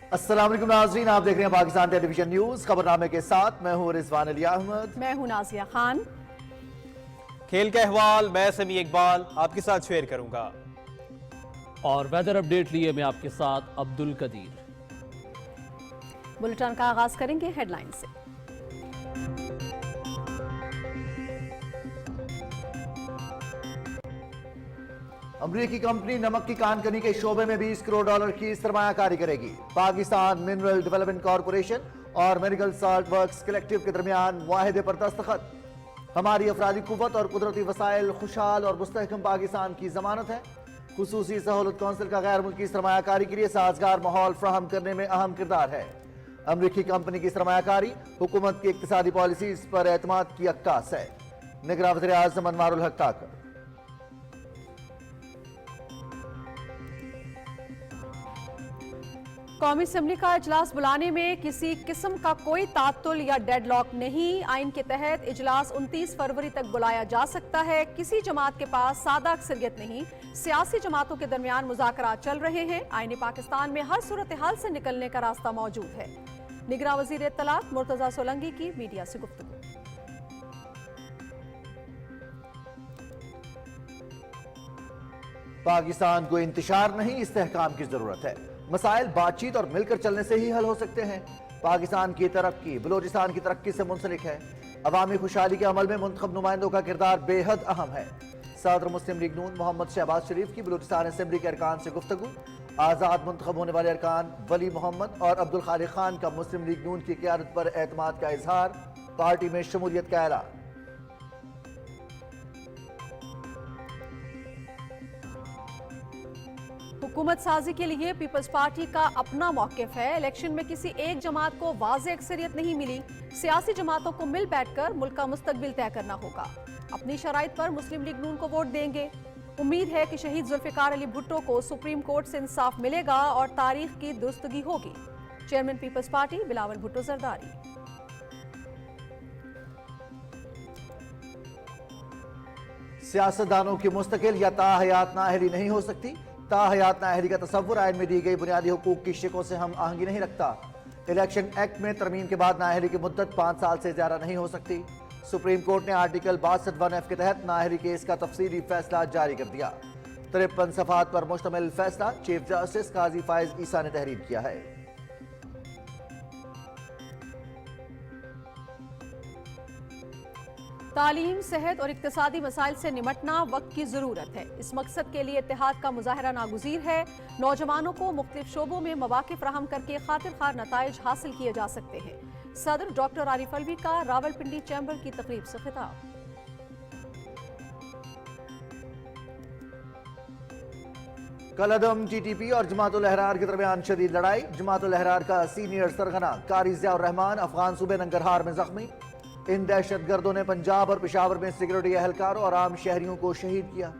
अस्सलाम वालेकुम नाज़रीन, आप देख रहे हैं पाकिस्तान टेलीविजन न्यूज। खबरनामे के साथ मैं हूं रिजवान अली अहमद। मैं हूं नाजिया खान। खेल का अहवाल मैं समी इकबाल आपके साथ शेयर करूंगा और वेदर अपडेट लिए मैं आपके साथ अब्दुल कदीर। बुलेटिन का आगाज करेंगे हेडलाइन से। अमरीकी कंपनी नमक की कानकनी के शोबे में 20 करोड़ डॉलर की सरमायाकारी करेगी। पाकिस्तान मिनरल डेवलपमेंट कॉरपोरेशन और मेडिकल साल्ट वर्क्स कलेक्टिव के दरमियान मुआहदे पर दस्तखत। हमारी अफरादी कुव्वत और कुदरती वसाइल खुशहाल और मुस्तहकम पाकिस्तान की जमानत है। खुसूसी सहूलत कौंसिल का गैर मुल्की सरमायाकारी के लिए साजगार माहौल फ्राहम करने में अहम किरदार है। अमरीकी कंपनी की सरमायाकारी हुकूमत की इक्तिसादी पॉलिसीज पर एतमाद की अक्कास है। निगरान वज़ीर आज़म अनवारुल हक ताकर। कौमी असेंबली का इजलास बुलाने में किसी किस्म का कोई तात्तुल या डेडलॉक नहीं। आइन के तहत इजलास 29 फरवरी तक बुलाया जा सकता है। किसी जमात के पास सादा अक्सरियत नहीं। सियासी जमातों के दरमियान मुज़ाकरात चल रहे हैं। आईन पाकिस्तान में हर सूरत हाल से निकलने का रास्ता मौजूद है। निगरान वज़ीर इत्तलात मुर्तज़ा सोलंकी की मीडिया से गुफ्तगू। पाकिस्तान को इंतशार नहीं, इस्तेहकाम की जरूरत है। मसाइल बातचीत और मिलकर चलने से ही हल हो सकते हैं। पाकिस्तान की तरक्की बलूचिस्तान की तरक्की से मुंसलिक है। अवामी खुशहाली के अमल में मुंतखब नुमाइंदों का किरदार बेहद अहम है। सदर मुस्लिम लीग नून मोहम्मद शहबाज शरीफ की बलूचिस्तान असेंबली के अरकान से गुफ्तगू। आज़ाद मुंतखब होने वाले अरकान वली मोहम्मद और अब्दुल खालिक खान का मुस्लिम लीग नून की क़यादत पर एतमाद का इजहार। पार्टी में शमूलियत का ऐलान। हुकूमत साजी के लिए पीपल्स पार्टी का अपना मौक़िफ़ है। इलेक्शन में किसी एक जमात को वाज़ेह अक्सरियत नहीं मिली। सियासी जमातों को मिल बैठकर मुल्क का मुस्तकबिल तय करना होगा। अपनी शराइत पर मुस्लिम लीग नून को वोट देंगे। उम्मीद है कि शहीद जुल्फ़िकार अली भुट्टो को सुप्रीम कोर्ट से इंसाफ मिलेगा और तारीख की दुरुस्तगी होगी। Chairman Peoples Party Bilawal Bhutto Zardari. सियासतदानों की मुस्तकिल या ताहयात नाअहली नहीं हो सकती। ताहयात नाअहली का तसव्वुर आइन में दी गई बुनियादी हुकूक की शिकों से हम आहंगी नहीं रखता। इलेक्शन एक्ट में तरमीम के बाद नाअहली की मुद्दत 5 साल से ज्यादा नहीं हो सकती। सुप्रीम कोर्ट ने आर्टिकल 62(1)(f) के तहत नाअहली केस का तफसीली फैसला जारी कर दिया। 53 सफ़हात पर मुश्तमिल फैसला चीफ जस्टिस काजी फाइज ईसा ने तहरीर किया है। तालीम, सेहत और इक्तिसादी मसाइल से निमटना वक्त की ज़रूरत है। इस मकसद के लिए इत्तेहाद का मुजाहरा नागुज़ीर है। नौजवानों को मुख्तलिफ शोबों में मौक़िफ़ फराहम करके खातिर खार नताइज हासिल किए जा सकते हैं। सदर डॉक्टर आरिफ अलवी का रावलपिंडी चैम्बर की तकरीब से खिताब। कलअदम TTP और जमातुल अहरार के दरमियान शदीद लड़ाई। जमातुल अहरार का सीनियर सरगना कारी ज़ियाउर रहमान अफगान सूबे नंगरहार में जख्मी। इन दहशतगर्दों ने पंजाब और पेशावर में सिक्योरिटी एहलकारों और आम शहरियों को शहीद किया।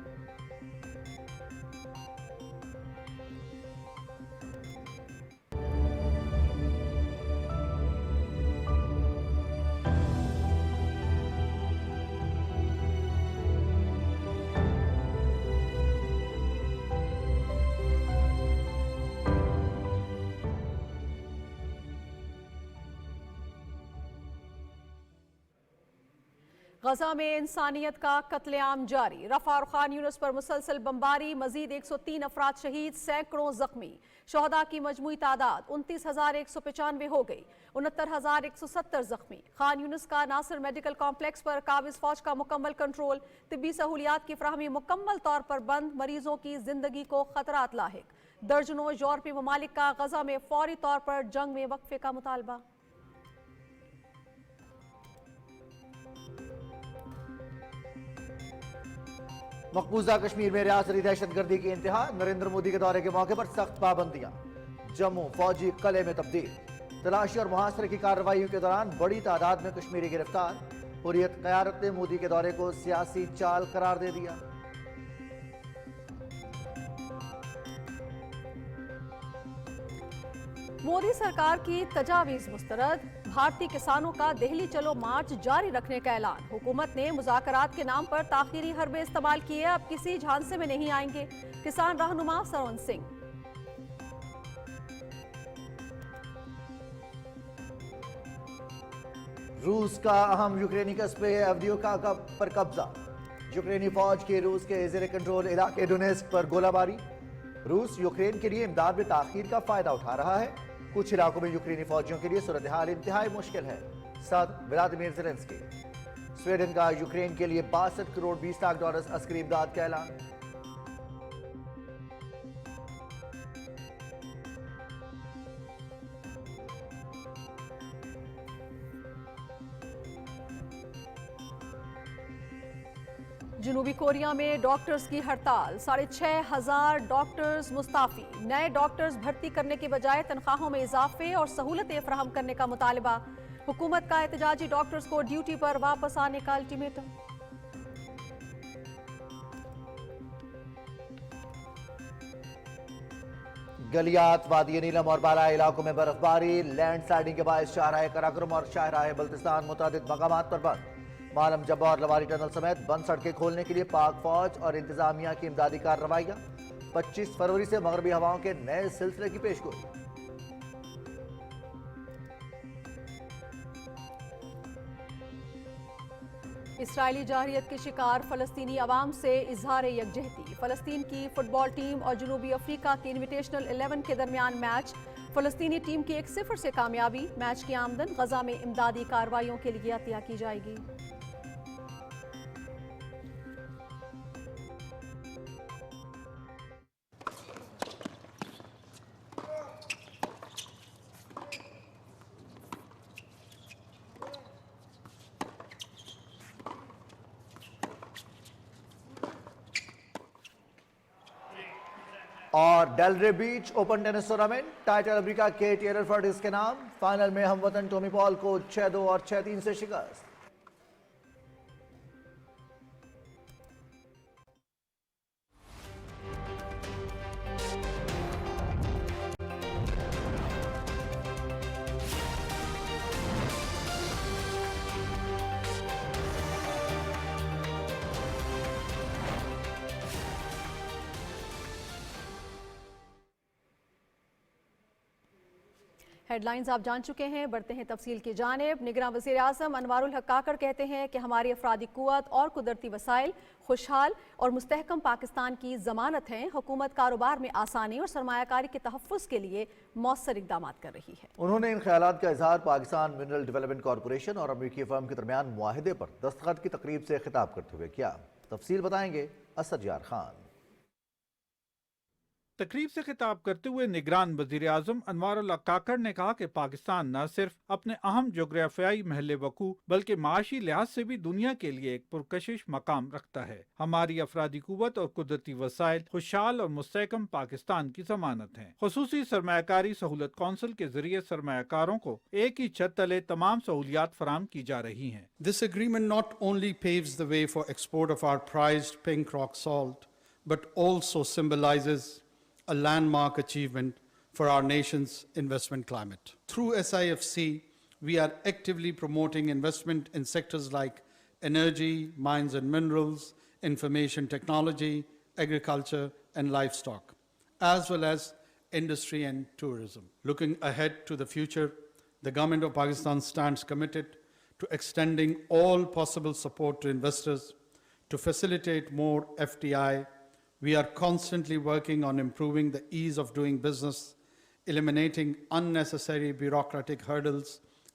गजा में इंसानियत का कत्लेआम जारी। रफा और खान यूनिस पर मुसलसल बमबारी। मजीद 103 अफराद शहीद, सैकड़ों जख्मी। शोहदा की मजमूई तादाद 29,195 हो गई। 69,170 जख्मी। खान यूनिस का नासिर मेडिकल कॉम्प्लेक्स पर काबिज फौज का मुकम्मल कंट्रोल। तिब्बी सहूलियात की फराहमी मुकम्मल तौर पर बंद। मरीजों की जिंदगी को खतरात लाहिक। दर्जनों यूरोपीय ममालिक का गजा में फौरी तौर पर जंग में वक्फे का मुतालबा। मकबूजा कश्मीर में रियासती दहशतगर्दी की इंतहा। नरेंद्र मोदी के दौरे के मौके पर सख्त पाबंदियां। जम्मू फौजी कले में तब्दील। तलाशी और मुहासरे की कार्रवाइयों के दौरान बड़ी तादाद में कश्मीरी गिरफ्तार। हुर्रियत क़यादत ने मोदी के दौरे को सियासी चाल करार दे दिया। मोदी सरकार की तजावीज़ मुस्तरद। भारतीय किसानों का दिल्ली चलो मार्च जारी रखने का ऐलान। हुकूमत ने मुज़ाकरात के नाम पर ताख़ीरी हरबे इस्तेमाल किए, अब किसी झांसे में नहीं आएंगे। किसान रहनुमा सरोन सिंह। रूस का अहम यूक्रेनी कस्बे अवदियोका पर कब्जा। यूक्रेनी फौज के रूस के जेर कंट्रोल इलाके डोनेस्क पर गोलाबारी। रूस यूक्रेन के लिए इमदाद में ताखीर का फायदा उठा रहा है। कुछ इलाकों में यूक्रेनी फौजियों के लिए सूरत हाल इंतहाई मुश्किल है। सदर व्लादिमीर ज़ेलेंस्की। स्वीडन का यूक्रेन के लिए 62 करोड़ 20 लाख डॉलर अस्करी इमदाद का ऐलान। जनूबी कोरिया में डॉक्टर्स की हड़ताल, 6,500 डॉक्टर्स मुस्ताफी। नए डॉक्टर्स भर्ती करने की बजाय तनख्वाहों में इजाफे और सहूलतें फराहम करने का मुतालबा। हुकूमत का एहतजाजी डॉक्टर्स को ड्यूटी पर वापस आने का अल्टीमेटम। गलियात, वादी नीलम और बाला इलाकों में बर्फबारी। लैंडस्लाइडिंग के बायस शाहराह कराक्रम और शाहराह बल्तिस्तान मुतादिद मकामात पर बंद। मालम जब्बा और लवारी टनल समेत बंद सड़कें खोलने के लिए पाक फौज और इंतजामिया की इमदादी कार्रवाइयां। 25 फरवरी से मगरबी हवाओं के नए सिलसिले की पेशगोई। इसराइली जाहिरियत के शिकार फलस्तीनी अवाम से इजहार यकजहती। फलस्तीन की फुटबॉल टीम और जनूबी अफ्रीका की इन्विटेशनल 11 के दरमियान मैच। फलस्तीनी टीम की 1-0 से कामयाबी। मैच की आमदन गजा में इमदादी कार्रवाइयों के लिए अतिया की जाएगी। और Delray Beach open tennis tournament, title America के टेलर फर्टिस के नाम। फाइनल में हमवतन टॉमी पॉल को 6-2 और 6-3 से शिकस्त। हेडलाइंस आप जान चुके हैं, बढ़ते हैं तफसील की जानिब। निगरान वज़ीर आज़म अनवारुल हक काकड़ कहते हैं कि हमारी अफरादी कुव्वत और कुदरती वसाइल खुशहाल और मुस्तहकम पाकिस्तान की ज़मानत हैं। हुकूमत कारोबार में आसानी और सरमायाकारी के तहफ़्फ़ुज़ के लिए मौसर इक़दाम कर रही है। उन्होंने इन ख्यालात का इजहार पाकिस्तान मिनरल डेवलपमेंट कॉरपोरेशन और अमेरिकी फर्म के दरमियान मुआहिदे पर दस्तखत की तकरीब से खिताब करते हुए किया। तफसील बताएंगे असद यार खान। तकरीब से खिताब करते हुए निगरान वज़ीर आज़म अनवारुल हक काकड़ ने कहा कि पाकिस्तान न सिर्फ अपने अहम जोग्राफियाई महल वकू बल्कि माशी लिहाज से भी दुनिया के लिए एक पुरकशिश मकाम रखता है। हमारी अफरादी कुव्वत और कुदरती वसाइल खुशहाल और मुस्तहकम पाकिस्तान की जमानत हैं। खुसूसी सरमायाकारी सहूलत कौंसिल के जरिए सरमायाकारों को एक ही छत तले तमाम सहूलियात फराहम की जा रही हैं। This agreement not only paves the way for export of our prized pink rock salt, but also symbolizes a landmark achievement for our nation's investment climate. Through SIFC, we are actively promoting investment in sectors like energy, mines and minerals, information technology, agriculture and livestock, as well as industry and tourism. Looking ahead to the future, the Government of Pakistan stands committed to extending all possible support to investors to facilitate more FDI. We are constantly working on improving the ease of doing business, eliminating unnecessary bureaucratic hurdles,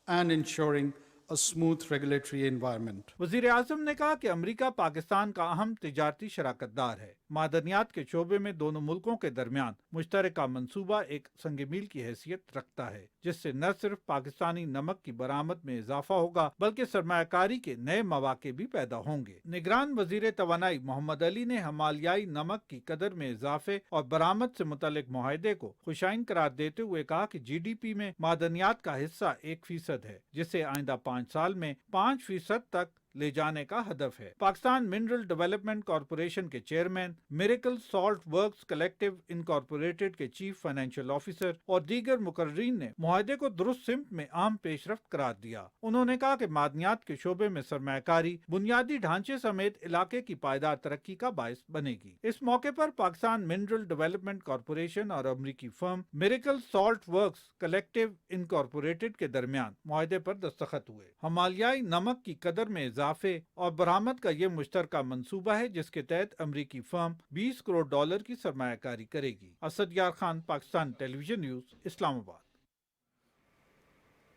and ensuring a smooth regulatory environment. वज़ीर आज़म ने कहा कि America Pakistan का अहम तिजारती शराकतदार है। मादनियात के शोबे में दोनों मुल्कों के दरमियान मुश्तरका मंसूबा एक संग मील की हैसियत रखता है, जिससे न सिर्फ पाकिस्तानी नमक की बरामद में इजाफा होगा बल्कि सरमायाकारी के नए मौके भी पैदा होंगे। निगरान वज़ीर तवानाई मोहम्मद अली ने हिमालयाई नमक की कदर में इजाफे और बरामद से मुतल्लिक मुआहदे को खुशाइन करार देते हुए कहा कि GDP में मादनियात का हिस्सा 1% है, जिसे आइंदा 5 साल में 5% तक ले जाने का हदफ है। पाकिस्तान मिनरल डेवलपमेंट कॉरपोरेशन के chairman, miracle salt works collective incorporated के चीफ फाइनेंशियल ऑफिसर और दीगर मुकर्रीन ने मुआहदे को दुरुस्त सिमत में अहम पेशरफ्त करार दिया। उन्होंने कहा कि मादनियात के शोबे में सरमायाकारी बुनियादी ढांचे समेत इलाके की पायदार तरक्की का बायस बनेगी। इस मौके पर पाकिस्तान मिनरल डेवलपमेंट कॉरपोरेशन और अमरीकी firm miracle salt works collective incorporated के दरमियान मुआहदे पर दस्तखत हुए। हिमालयाई नमक की कदर में इजाफे और बरामद का ये मुश्तरका मंसूबा है, जिसके तहत अमरीकी फर्म $20 करोड़ की सरमायाकारी करेगी। असद यार खान, पाकिस्तान टेलीविजन न्यूज, इस्लामाबाद।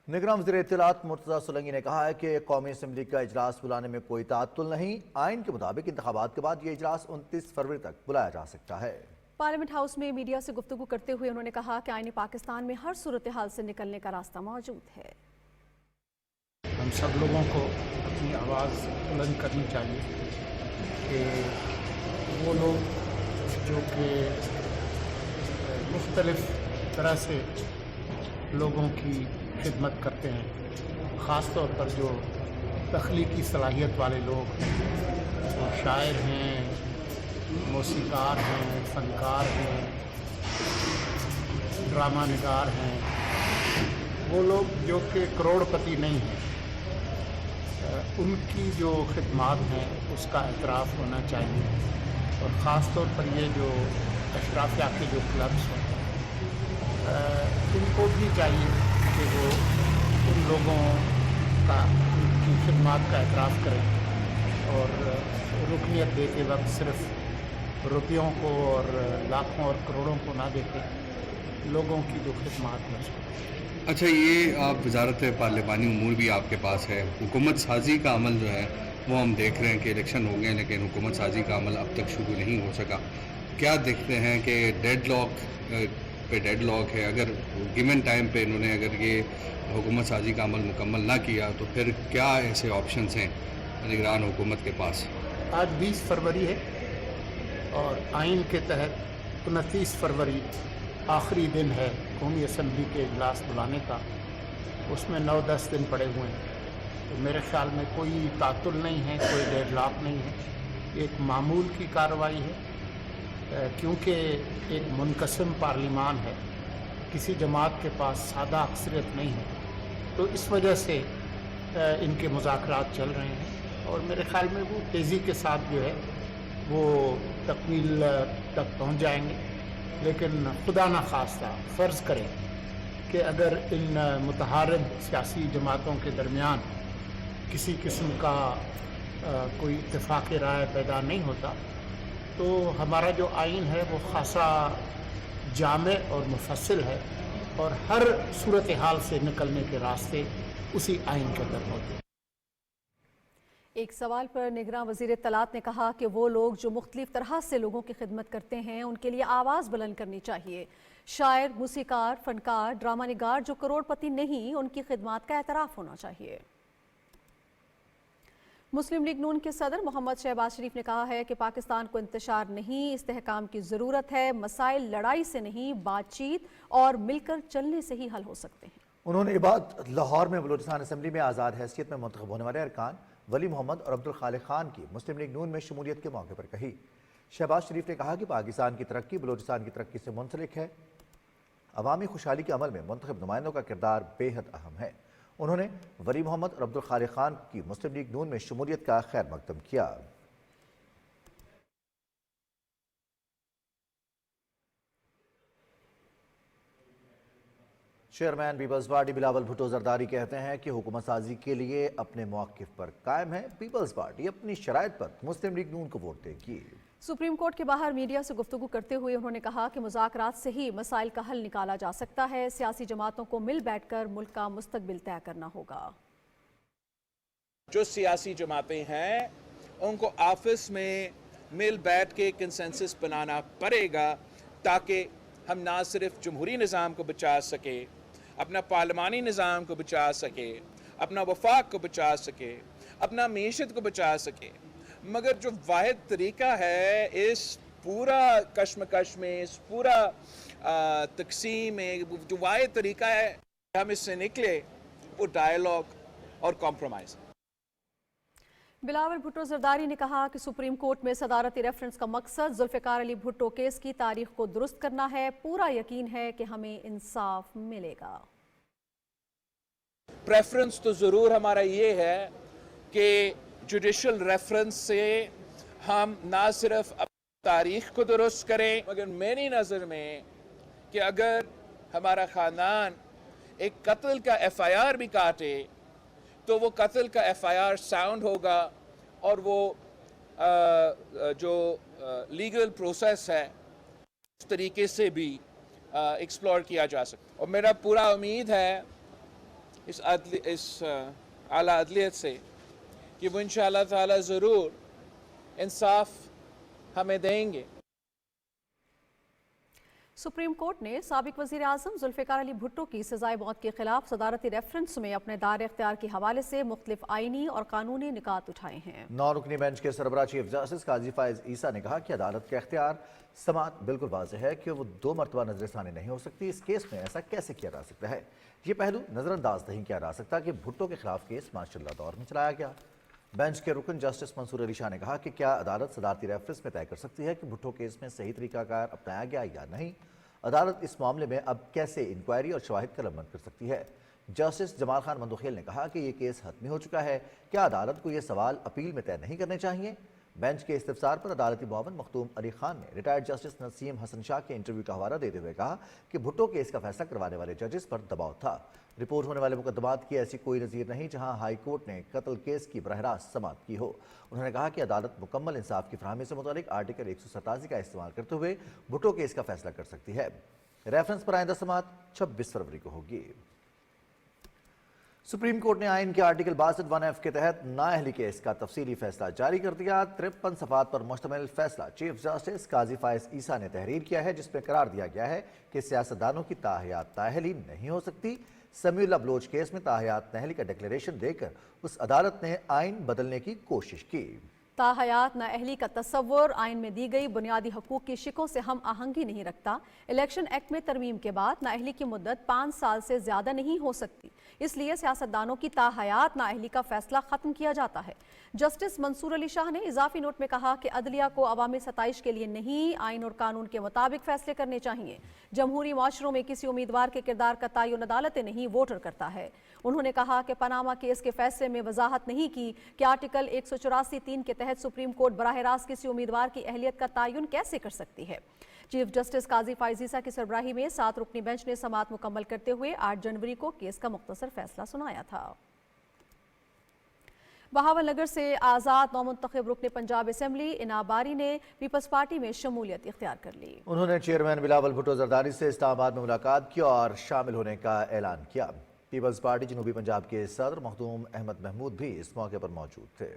निगरान वज़ीर इत्तलात मुर्तज़ा सोलंकी ने कहा है कि कौमी असम्बली का इजलास बुलाने में कोई ताअत्तुल नहीं। आइन के मुताबिक इंतखाबात के बाद ये इजलास 29 फरवरी तक बुलाया जा सकता है। पार्लियामेंट हाउस में मीडिया से गुफ्तगू करते हुए उन्होंने कहा कि आईनी पाकिस्तान में हर सूरत हाल से निकलने का रास्ता मौजूद है। हम सब लोगों को अपनी आवाज़ बुलंद करनी चाहिए कि वो लोग जो कि मुख्तलिफ तरह से लोगों की खिदमत करते हैं, ख़ास तौर पर जो तख्लीकी सलाहियत वाले लोग जो शायर हैं, मौसीकार हैं, फ़नकार हैं, ड्रामा निगार हैं, वो लोग जो कि करोड़पति नहीं हैं, उनकी जो खिदमात हैं उसका एतराफ़ होना चाहिए। और ख़ास तौर पर ये जो अशराफिया के जो क्लब्स हैं, उनको भी चाहिए कि वो उन लोगों का उनकी खिदमात का एतराफ़ करें और रुकनियत देते वक्त सिर्फ रुपयों को और लाखों और करोड़ों को ना देखें, लोगों की जो खिदमात है उसको। अच्छा, ये आप वजारत पार्लिमानी उमूर भी आपके पास है, हुकूमत साजी का अमल जो है वो हम देख रहे हैं कि इलेक्शन हो गए लेकिन हुकूमत साजी का अमल अब तक शुरू नहीं हो सका। क्या देखते हैं कि डेडलॉक है, अगर गिवन टाइम पे इन्होंने अगर ये हुकूमत साजी का अमल मुकम्मल ना किया तो फिर क्या ऐसे ऑप्शंस हैं निगरान हुकूमत के पास? आज 20 फरवरी है और आइन के तहत 29 फरवरी आखिरी दिन है कौमी असम्बली के इजलास बुलाने का। उसमें 9-10 दिन पड़े हुए हैं, तो मेरे ख्याल में कोई तातुल नहीं है, कोई डेडलॉक नहीं है। एक मामूल की कार्रवाई है, क्योंकि एक मुनकसम पार्लिमान है, किसी जमात के पास सादा अक्सरियत नहीं है, तो इस वजह से इनके मुज़ाकरात चल रहे हैं और मेरे ख्याल में वो तेज़ी के साथ जो है वो तकमील तक पहुंच जाएंगे। लेकिन खुदा न खास्ता फ़र्ज़ करें कि अगर इन मुतहारिब सियासी जमातों के दरमियान किसी किस्म का कोई इत्तेफाक राय पैदा नहीं होता, तो हमारा जो आइन है वो खासा जामे और मुफस्सिल है और हर सूरत हाल से निकलने के रास्ते उसी आइन के अंदर होते हैं। एक सवाल पर निगरान वज़ीर इत्तलात ने कहा कि वो लोग जो मुख्तलिफ तरह से लोगों की खिदमत करते हैं उनके लिए आवाज़ बुलंद करनी चाहिए। शायर, मूसीकार, फनकार, ड्रामा निगार जो करोड़पति नहीं, उनकी खिदमत का एतराफ़ होना चाहिए। मुस्लिम लीग नून के सदर मोहम्मद शहबाज शरीफ ने कहा है कि पाकिस्तान को इंतशार नहीं, इस्तेहकाम की ज़रूरत है। मसाइल लड़ाई से नहीं, बातचीत और मिलकर चलने से ही हल हो सकते हैं। उन्होंने ये बात लाहौर में बलूचिस्तान असम्बली में आज़ाद हैसियत में मुंतखब होने वाले अरकान वली मोहम्मद और अब्दुल खालिक खान की मुस्लिम लीग नून में शमूलियत के मौके पर कही। शहबाज शरीफ ने कहा कि पाकिस्तान की तरक्की बलूचिस्तान की तरक्की से मुंसलिक है। अवामी खुशहाली के अमल में मुंतखब नुमाइंदों का किरदार बेहद अहम है। उन्होंने वली मोहम्मद और अब्दुल खालिक खान की मुस्लिम लीग नून में शमूलियत का खैर मकदम किया। Chairman Peoples Party Bilawal Bhutto Zardari कहते हैं कि हुकूमत साजी के लिए अपने मौक़िफ़ पर कायम है। पीपल्स पार्टी अपनी शराइत पर मुस्लिम लीग नून को वोट देगी। सुप्रीम कोर्ट के बाहर मीडिया से गुफ्तगू करते हुए उन्होंने कहा कि मुज़ाकरात से ही मसाइल का हल निकाला जा सकता है। सियासी जमातों को मिल बैठकर मुल्क का मुस्तकबिल तय करना होगा। जो सियासी जमातें हैं उनको आपस में मिल बैठ के कंसेंसस बनाना पड़ेगा ताकि हम ना सिर्फ जमहूरी निज़ाम को बचा सके, अपना पार्लिमानी निज़ाम को बचा सके, अपना वफाक को बचा सके, अपना मीशत को बचा सके, मगर जो वाहिद तरीका है इस पूरा कश्मकश में, इस पूरा तकसीम में, जो वाहिद तरीका है हम इससे निकले वो डायलॉग और कॉम्प्रोमाइज़। बिलावल भुट्टो जरदारी ने कहा कि सुप्रीम कोर्ट में सदारती रेफरेंस का मकसद जुल्फ़िकार अली भुट्टो केस की तारीख को दुरुस्त करना है। पूरा यकीन है कि हमें इंसाफ मिलेगा। प्रेफरेंस तो ज़रूर हमारा ये है कि जुडिशल रेफरेंस से हम ना सिर्फ तारीख को दुरुस्त करें, मगर मेरी नज़र में कि अगर हमारा ख़ानदान एक कत्ल का FIR भी काटे तो वो कत्ल का FIR साउंड होगा और वो जो लीगल प्रोसेस है उस तरीके से भी एक्सप्लोर किया जा सकता। और मेरा पूरा उम्मीद है इस आला अदलियत से कि वो इंशाअल्लाह ताला ज़रूर इंसाफ हमें देंगे। सुप्रीम कोर्ट ने साबिक वज़ीर आज़म जुल्फ़िकार अली भुट्टो की सज़ाए मौत के खिलाफ सदारती रेफरेंस में अपने दायरे इख्तियार के हवाले से मुख्तलिफ आईनी और कानूनी निकात उठाए हैं। 9 रुकनी बेंच के सरबराह चीफ जस्टिस काजी फायज ईसा ने कहा कि अदालत का इख्तियार समात बिल्कुल वाज़ेह है कि वो 2 मरतबा नजरसानी नहीं हो सकती। इस केस में ऐसा कैसे किया जा सकता है? ये पहलू नज़रअंदाज नहीं किया जा सकता कि भुट्टो के खिलाफ केस मार्शल दौर में चलाया गया। बेंच के रुकन जस्टिस मंसूर अली शाह ने कहा कि क्या अदालत सदारती रेफरेंस में तय कर सकती है कि भुट्टो केस में सही तरीकाकार अपनाया गया या नहीं? अदालत इस मामले में अब कैसे इंक्वायरी और शवाहिद कलमबंद कर सकती है? जस्टिस जमाल खान मंदोखेल ने कहा कि ये केस हतमी हो चुका है। क्या अदालत को ये सवाल अपील में तय नहीं करने चाहिए? बेंच के इस्तिफसार पर अदालती मुआवन मखदूम अली खान ने रिटायर्ड जस्टिस नसीम हसन शाह के इंटरव्यू का हवाला देते हुए कहा कि भुट्टो केस का फैसला करवाने वाले जजेस पर दबाव था। रिपोर्ट होने वाले मुकदमात की ऐसी कोई नज़ीर नहीं जहां हाई कोर्ट ने कत्ल केस की बरह रास्त समात की हो। उन्होंने कहा कि अदालत मुकम्मल इंसाफ की फराहमी से मुतालिक आर्टिकल 187 का इस्तेमाल करते हुए भुट्टो केस का फैसला कर सकती है। रेफरेंस पर आइंदा समात 26 फरवरी को होगी। सुप्रीम कोर्ट ने आइन के आर्टिकल 62(1)(f) के तहत नाअहली केस का तफसीली फैसला जारी कर दिया। 53 सफ़ात पर मुश्तमिल फैसला चीफ जस्टिस काजी फायज ईसा ने तहरीर किया है, जिसमें करार दिया गया है कि सियासतदानों की ताहयात नाअहली नहीं हो सकती। समीउल्लाह बलोच केस में ताहयात नाअहली का डिक्लेरेशन देकर उस अदालत ने आइन बदलने की कोशिश की। ताहयात नाअहली का तस्वुर आइन में दी गई बुनियादी हकूक की शिकों से हम आहंगी नहीं रखता। इलेक्शन एक्ट में तरमीम के बाद नाअहली की मुद्दत 5 साल से ज़्यादा नहीं हो सकती, इसलिए सियासतदानों की ताहयात नाअहली का फैसला ख़त्म किया जाता है। जस्टिस मंसूर अली शाह ने इजाफी नोट में कहा कि अदलिया को अवामी सताइश के लिए नहीं, आइन और कानून के मुताबिक फैसले करने चाहिए। जमहूरी माशरों में किसी उम्मीदवार के किरदार का तयन अदालतें नहीं, वोटर करता है। उन्होंने कहा कि पनामा केस के फैसले में वजाहत नहीं की कि आर्टिकल 184(3) के तहत सुप्रीम कोर्ट बराह रास्त किसी उम्मीदवार की अहलियत का तयन कैसे कर सकती है। चीफ जस्टिस काजी फायज ईसा की सरबराही में 7 रुकनी बेंच ने समात मुकम्मल करते हुए 8 जनवरी को केस का मुख्तसर फैसला सुनाया था। बहावल नगर से आज़ाद नौमुंतखब रुकन पंजाब असेंबली इनाबारी ने पीपल्स पार्टी में शमूलियत इख्तियार कर ली। उन्होंने चेयरमैन बिलावल भुट्टो जरदारी से इस्लामाबाद में मुलाकात की और शामिल होने का ऐलान किया। पीपल्स पार्टी जनूबी पंजाब के सदर मखदूम अहमद महमूद भी इस मौके पर मौजूद थे।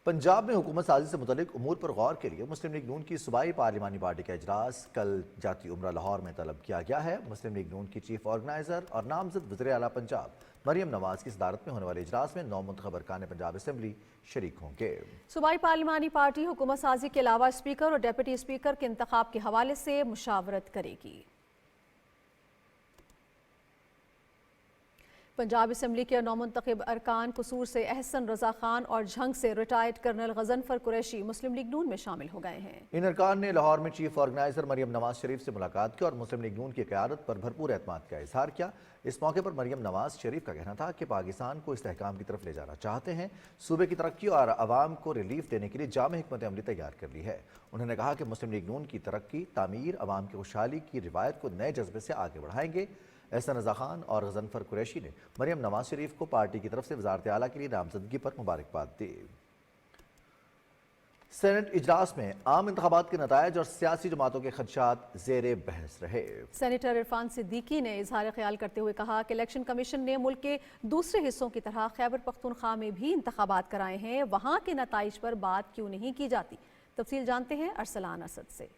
पंजाब में हुकूमत साजी से मुतल्लिक उमूर पर गौर के लिए मुस्लिम लीग नून की सूबाई पार्लिमानी पार्टी का इजलास कल जाती उम्रा लाहौर में तलब किया गया है। मुस्लिम लीग नून की चीफ ऑर्गेनाइजर और नामजद वज़ीर आला पंजाब मरियम नवाज की सदारत में होने वाले इजलास में 9 मुंतखब अरकान पंजाब असेंबली शरीक होंगे। सूबाई पार्लिमानी पार्टी हुकूमत साजी के अलावा स्पीकर और डेप्यूटी स्पीकर के इंतखाब के हवाले से मुशावरत करेगी। पंजाब असेंबली के नौमुंतखब अरकान कसूर से एहसन रजा खान और झंग से रिटायर्ड कर्नल गजनफर कुरैशी मुस्लिम लीग नून में शामिल हो गए हैं। इन अरकान ने लाहौर में चीफ ऑर्गेनाइजर मरियम नवाज शरीफ से मुलाकात की और मुस्लिम लीग नून की क़यादत पर भरपूर एतमाद का इजहार किया। इस मौके पर मरियम नवाज शरीफ का कहना था कि पाकिस्तान को इस्तेहकाम की तरफ ले जाना चाहते हैं, सूबे की तरक्की और आवाम को रिलीफ देने के लिए जामे हिकमत अमली तैयार कर ली है। उन्होंने कहा कि मुस्लिम लीग नून की तरक्की, तामीर, आवाम की खुशहाली की रिवायत को नए जज्बे से आगे बढ़ाएंगे। एहसन रजा खान और गजनफर कुरैशी ने मरियम नवाज शरीफ को पार्टी की तरफ से वज़ारत आला के लिए नामजदगी पर मुबारकबाद दी। सेनेट इजलास में आम इंतखाबात के नतायज और सियासी जमातों के खदशात ज़ेरे बहस रहे। सेनेटर इरफान सिद्दीकी ने इजहार ख्याल करते हुए कहा कि इलेक्शन कमीशन ने मुल्क के दूसरे हिस्सों की तरह खैबर पख्तूनख्वा में भी इंतखाबात कराए हैं, वहाँ के नताइज पर बात क्यों नहीं की जाती। तफसील जानते हैं अरसलान असद से।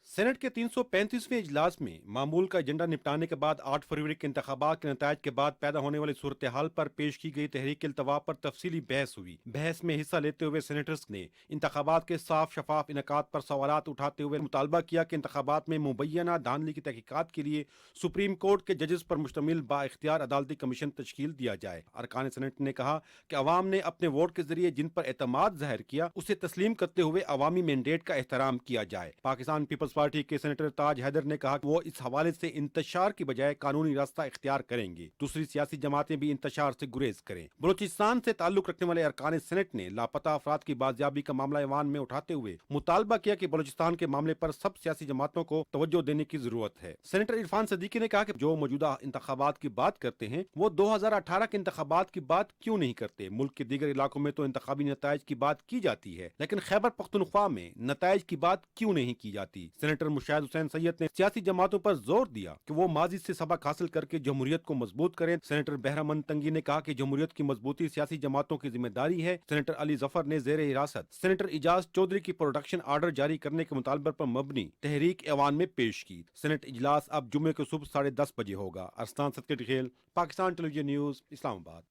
سینٹ کے 335ویں اجلاس میں معمول کا ایجنڈا نپٹانے کے بعد 8 فروری کے انتخابات کے نتائج کے بعد پیدا ہونے والی صورتحال پر پیش کی گئی تحریک التوا پر تفصیلی بحث ہوئی۔ بحث میں حصہ لیتے ہوئے سینیٹرز نے انتخابات کے صاف شفاف انعقاد پر سوالات اٹھاتے ہوئے مطالبہ کیا کہ انتخابات میں مبینہ دھاندلی کی تحقیقات کے لیے سپریم کورٹ کے ججز پر مشتمل با اختیار عدالتی کمیشن تشکیل دیا جائے۔ ارکان سینٹ نے کہا کہ عوام نے اپنے ووٹ کے ذریعے جن پر اعتماد ظاہر کیا اسے تسلیم کرتے ہوئے عوامی مینڈیٹ کا احترام کیا جائے۔ پاکستان پیپلز پارٹی کے سینیٹر تاج حیدر نے کہا کہ وہ اس حوالے سے انتشار کی بجائے قانونی راستہ اختیار کریں گے، دوسری سیاسی جماعتیں بھی انتشار سے گریز کریں۔ بلوچستان سے تعلق رکھنے والے ارکان سینٹ نے لاپتہ افراد کی بازیابی کا معاملہ ایوان میں اٹھاتے ہوئے مطالبہ کیا کہ بلوچستان کے معاملے پر سب سیاسی جماعتوں کو توجہ دینے کی ضرورت ہے۔ سینیٹر عرفان صدیقی نے کہا کہ جو موجودہ انتخابات کی بات کرتے ہیں وہ 2018 کے انتخابات کی بات کیوں نہیں کرتے؟ ملک کے دیگر علاقوں میں تو انتخابی نتائج کی بات کی جاتی ہے، لیکن خیبر پختونخوا میں نتائج کی بات کیوں نہیں کی جاتی؟ سینیٹر مشاہد حسین سید نے سیاسی جماعتوں پر زور دیا کہ وہ ماضی سے سبق حاصل کر کے جمہوریت کو مضبوط کریں۔ سینیٹر بہرامند تنگی نے کہا کہ جمہوریت کی مضبوطی سیاسی جماعتوں کی ذمہ داری ہے۔ سینیٹر علی ظفر نے زیر حراست سینیٹر اجاز چودھری کی پروڈکشن آرڈر جاری کرنے کے مطالبے پر مبنی تحریک ایوان میں پیش کی۔ سینٹ اجلاس اب جمعے کو صبح 10:30 بجے ہوگا۔ ارسلان صدقی کھیل، پاکستان ٹیلی ویژن نیوز، اسلام آباد۔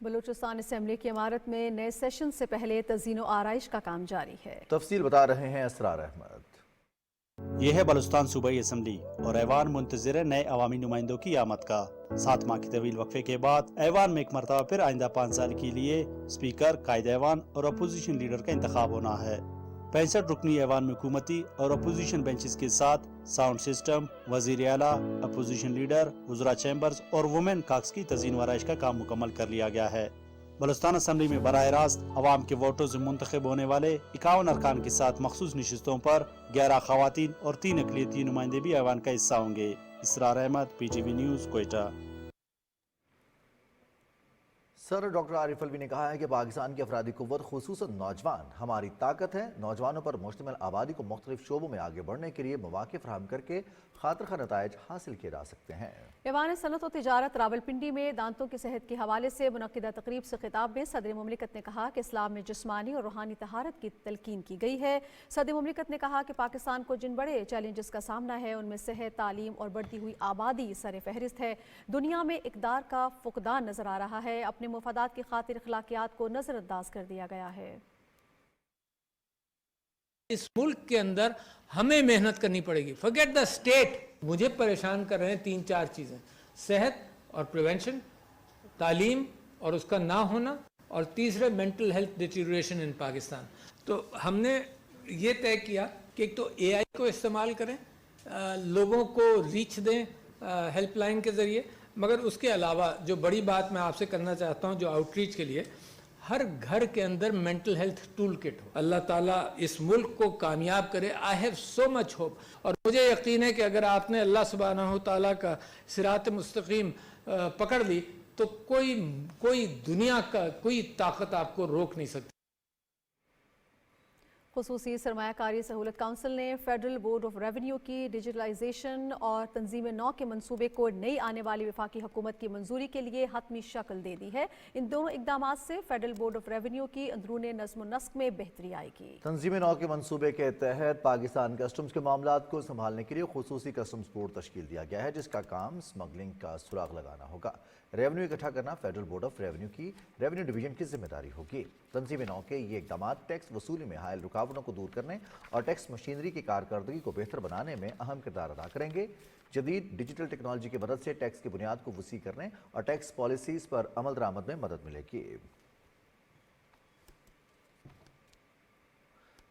بلوچستان اسمبلی کی عمارت میں نئے سیشن سے پہلے تزئین و آرائش کا کام جاری ہے۔ تفصیل بتا رہے ہیں اسرار احمد۔ یہ ہے بلوچستان صوبائی اسمبلی اور ایوان منتظر ہے نئے عوامی نمائندوں کی آمد کا۔ 7 ماہ کی طویل وقفے کے بعد ایوان میں ایک مرتبہ پھر آئندہ 5 سال کے لیے اسپیکر، قائد ایوان اور اپوزیشن لیڈر کا انتخاب ہونا ہے۔ 65 رکنی ایوان میں حکومتی اور اپوزیشن بینچز کے ساتھ ساؤنڈ سسٹم، وزیر اعلیٰ، اپوزیشن لیڈر، وزراء چیمبرز اور وومن کاکس کی تزئین و آرائش کا کام مکمل کر لیا گیا ہے۔ بلوچستان اسمبلی میں براہ راست عوام کے ووٹوں سے منتخب ہونے والے 51 ارکان کے ساتھ مخصوص نشستوں پر 11 خواتین اور 3 اقلیتی نمائندے بھی ایوان کا حصہ ہوں گے۔ Israr Ahmed, P T V news, Quetta. Sir doctor Arif Alvi نے کہا ہے کہ پاکستان کی افرادی قوت خصوصاً نوجوان ہماری طاقت ہے۔ نوجوانوں پر مشتمل آبادی کو مختلف شعبوں میں آگے بڑھنے کے لیے مواقع فراہم کر کے خاطر خواہ نتائج حاصل کیے جا سکتے ہیں۔ ایوان صنعت و تجارت راولپنڈی میں دانتوں کی صحت کے حوالے سے منعقدہ تقریب سے خطاب میں صدر مملکت نے کہا کہ اسلام میں جسمانی اور روحانی طہارت کی تلقین کی گئی ہے۔ صدر مملکت نے کہا کہ پاکستان کو جن بڑے چیلنجز کا سامنا ہے ان میں صحت، تعلیم اور بڑھتی ہوئی آبادی سر فہرست ہے۔ دنیا میں اقدار کا فقدان نظر آ رہا ہے، اپنے مفادات کی خاطر اخلاقیات کو نظر انداز کر دیا گیا ہے۔ اس ملک کے اندر ہمیں محنت کرنی پڑے گی۔ forget the state۔ مجھے پریشان کر رہے ہیں 3-4 چیزیں: صحت اور پریونشن، تعلیم اور اس کا نہ ہونا، اور تیسرے mental health deterioration in Pakistan. تو ہم نے یہ طے کیا کہ ایک تو اے آئی کو استعمال کریں، لوگوں کو ریچ دیں ہیلپ لائن کے ذریعے، مگر اس کے علاوہ جو بڑی بات میں آپ سے کرنا چاہتا ہوں جو آؤٹ ریچ کے لیے، ہر گھر کے اندر مینٹل ہیلتھ ٹول کٹ ہو۔ اللہ تعالیٰ اس ملک کو کامیاب کرے۔ I have so much hope, اور مجھے یقین ہے کہ اگر آپ نے اللہ سبحانہ تعالیٰ کا صراط مستقیم پکڑ لی تو کوئی دنیا کا کوئی طاقت آپ کو روک نہیں سکتی۔ خصوصی سرمایہ کاری سہولت کونسل نے فیڈرل بورڈ آف ریونیو کی ڈیجیٹلائزیشن اور تنظیم نو کے منصوبے کو نئی آنے والی وفاقی حکومت کی منظوری کے لیے حتمی شکل دے دی ہے۔ ان دونوں اقدامات سے فیڈرل بورڈ آف ریونیو کی اندرون نظم و نسق میں بہتری آئے گی۔ تنظیم نو کے منصوبے کے تحت پاکستان کسٹمز کے معاملات کو سنبھالنے کے لیے خصوصی کسٹمز بورڈ تشکیل دیا گیا ہے، جس کا کام سمگلنگ کا سراغ لگانا ہوگا۔ ریونیو اکٹھا کرنا فیڈرل بورڈ آف ریونیو کی ریونیو ڈویژن کی ذمہ داری ہوگی۔ تنظیم نو کے یہ اقدامات ٹیکس وصولی میں حائل رکاوٹوں کو دور کرنے اور ٹیکس مشینری کی کارکردگی کو بہتر بنانے میں اہم کردار ادا کریں گے۔ جدید ڈیجیٹل ٹیکنالوجی کی مدد سے ٹیکس کی بنیاد کو وسیع کرنے اور ٹیکس پالیسیز پر عمل درآمد میں مدد ملے گی۔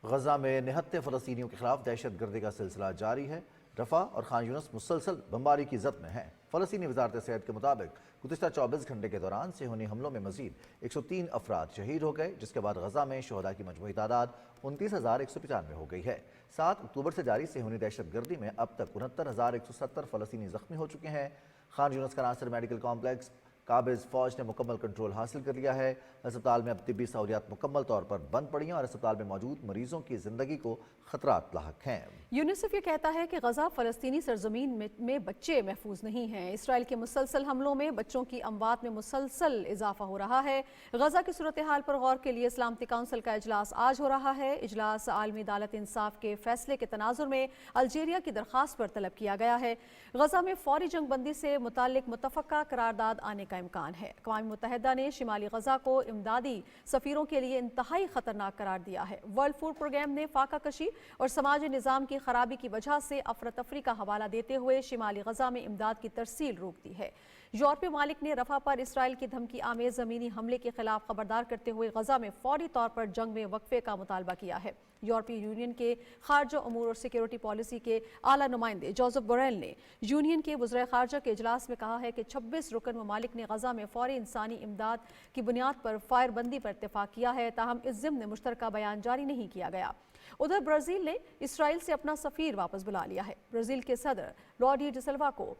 غزہ میں نہتے فلسطینیوں کے خلاف دہشت گردی کا سلسلہ جاری ہے۔ رفح اور خان یونس مسلسل بمباری کی زد میں ہیں۔ فلسطینی وزارت صحت کے مطابق گزشتہ 24 گھنٹے کے دوران صہیونی حملوں میں مزید 103 افراد شہید ہو گئے، جس کے بعد غزہ میں شہداء کی مجموعی تعداد 29,195 ہو گئی ہے۔ 7 اکتوبر سے جاری صہیونی دہشت گردی میں اب تک 69,170 فلسطینی زخمی ہو چکے ہیں۔ خان یونس کا ناصر میڈیکل کمپلیکس قابض فوج نے مکمل کنٹرول حاصل کر لیا ہے۔ اسپتال میں اب طبی سہولیات مکمل طور پر بند پڑی ہیں اور اسپتال میں موجود مریضوں کی زندگی کو خطرات لاحق ہیں۔ یونیسیف یہ کہتا ہے کہ غزہ فلسطینی سرزمین میں بچے محفوظ نہیں ہیں۔ اسرائیل کے مسلسل حملوں میں بچوں کی اموات میں مسلسل اضافہ ہو رہا ہے۔ غزہ کی صورتحال پر غور کے لیے سلامتی کونسل کا اجلاس آج ہو رہا ہے۔ اجلاس عالمی عدالت انصاف کے فیصلے کے تناظر میں الجیریا کی درخواست پر طلب کیا گیا ہے۔ غزہ میں فوری جنگ بندی سے متعلق متفقہ قرارداد آنے کا امکان ہے۔ اقوام متحدہ نے شمالی غزہ کو امدادی سفیروں کے لیے انتہائی خطرناک قرار دیا ہے۔ ورلڈ فوڈ پروگرام نے فاقہ کشی اور سماجی نظام کی خرابی کی وجہ سے افراتفری کا حوالہ دیتے ہوئے شمالی غزہ میں امداد کی ترسیل روک دی ہے۔ یورپی ممالک نے رفح پر اسرائیل کی دھمکی آمیز زمینی حملے کے خلاف خبردار کرتے ہوئے غزہ میں فوری طور پر جنگ میں وقفے کا مطالبہ کیا ہے۔ یورپی یونین کے خارجہ امور اور سیکیورٹی پالیسی کے اعلیٰ نمائندے جوزف بوریل نے یونین کے وزرائے خارجہ کے اجلاس میں کہا ہے کہ 26 رکن ممالک نے غزہ میں فوری انسانی امداد کی بنیاد پر فائر بندی پر اتفاق کیا ہے، تاہم اس ضمن مشترکہ بیان جاری نہیں کیا گیا۔ ادھر برازیل نے اسرائیل سے اپنا سفیر واپس بلا لیا ہے۔ برازیل کے صدر لوڈی ڈی سلوا کو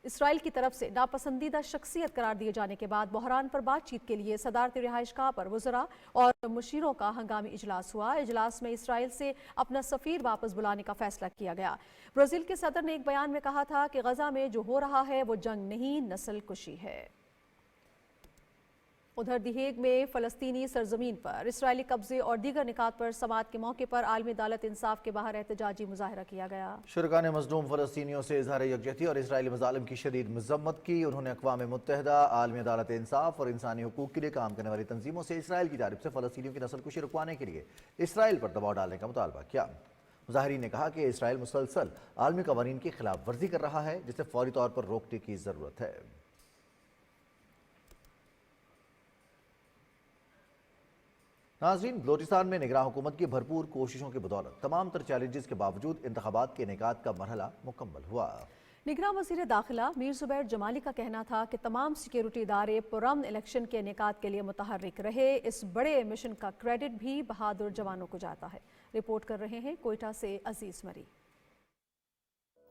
اسرائیل کی طرف سے ناپسندیدہ شخصیت قرار دیے جانے کے بعد بحران پر بات چیت کے لیے صدارتی رہائش گاہ پر وزراء اور مشیروں کا ہنگامی اجلاس ہوا۔ اجلاس میں اسرائیل سے اپنا سفیر واپس بلانے کا فیصلہ کیا گیا۔ برازیل کے صدر نے ایک بیان میں کہا تھا کہ غزہ میں جو ہو رہا ہے وہ جنگ نہیں، نسل کشی ہے۔ ادھر دی ہیگ میں فلسطینی سرزمین پر اسرائیلی قبضے اور دیگر نکات پر سماعت کے موقع پر عالمی عدالت انصاف کے باہر احتجاجی مظاہرہ کیا گیا۔ شرکاء نے مظلوم فلسطینیوں سے اظہار یکجہتی اور اسرائیلی مظالم کی شدید مذمت کی۔ انہوں نے اقوام متحدہ، عالمی عدالت انصاف اور انسانی حقوق کے لیے کام کرنے والی تنظیموں سے اسرائیل کی جانب سے فلسطینیوں کی نسل کشی رکوانے کے لیے اسرائیل پر دباؤ ڈالنے کا مطالبہ کیا۔ مظاہرین نے کہا کہ اسرائیل مسلسل عالمی قوانین کی خلاف ورزی کر رہا ہے، جسے فوری طور پر روکنے کی ضرورت ہے۔ ناظرین، بلوچستان میں نگراں حکومت کی بھرپور کوششوں کی بدولت تمام تر چیلنجز کے باوجود انتخابات کے انعقاد کا مرحلہ مکمل ہوا۔ نگراں وزیر داخلہ میر زبیر جمالی کا کہنا تھا کہ تمام سیکیورٹی ادارے پرامن الیکشن کے انعقاد کے لیے متحرک رہے۔ اس بڑے مشن کا کریڈٹ بھی بہادر جوانوں کو جاتا ہے۔ رپورٹ کر رہے ہیں کوئٹہ سے عزیز مری۔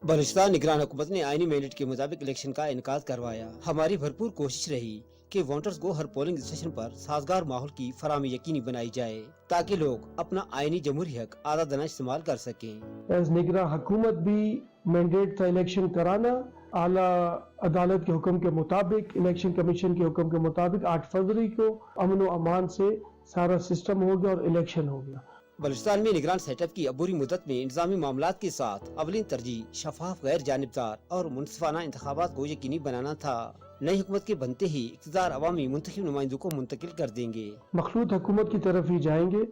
بلوچستان نگران حکومت نے آئینی مینڈیٹ کے مطابق الیکشن کا انعقاد کروایا۔ ہماری بھرپور کوشش رہی کہ ووٹرز کو ہر پولنگ اسٹیشن پر سازگار ماحول کی فراہمی یقینی بنائی جائے تاکہ لوگ اپنا آئینی جمہوری حق آزادانہ استعمال کر سکیں۔ ایز نگراں حکومت بھی مینڈیٹ تھا الیکشن کرانا۔ اعلیٰ عدالت کے حکم کے مطابق، الیکشن کمیشن کے حکم کے مطابق 8 فروری کو امن و امان سے سارا سسٹم ہو گیا اور الیکشن ہو گیا۔ بلوچستان میں نگران سیٹ اپ کی عبوری مدت میں انتظامی معاملات کے ساتھ اولین ترجیح شفاف، غیر جانبدار اور منصفانہ انتخابات کو یقینی بنانا تھا۔ نئی حکومت کے بنتے ہی اقتدار عوامی منتخب نمائندوں کو منتقل کر دیں گے۔ مخلوط حکومت کی طرف ہی جائیں گے،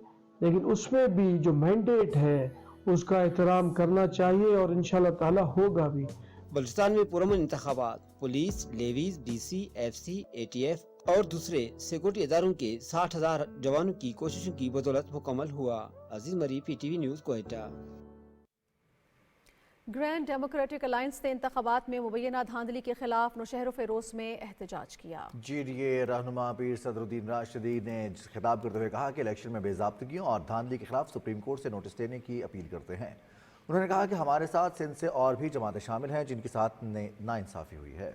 لیکن اس میں بھی جو مینڈیٹ ہے اس کا احترام کرنا چاہیے اور انشاءاللہ تعالی ہوگا بھی۔ بلوچستان میں پرامن انتخابات police, Levies, B C, F C, A T F اور دوسرے سیکورٹی اداروں کے 60,000 جوانوں کی کوششوں کی بدولت مکمل ہوا۔ Aziz Marri, P T V news, Quetta. Grand democratic alliance نے انتخابات میں مبینہ دھاندلی کے خلاف نوشہر و فیروز میں احتجاج کیا۔ جی ڈی اے رہنما پیر صدر الدین راشدی نے خطاب کرتے ہوئے کہا کہ الیکشن میں بے ضابطگیوں اور دھاندلی کے خلاف سپریم کورٹ سے نوٹس دینے کی اپیل کرتے ہیں۔ انہوں نے کہا کہ ہمارے ساتھ سندھ سے اور بھی جماعتیں شامل ہیں جن کے ساتھ ناانصافی ہوئی ہے۔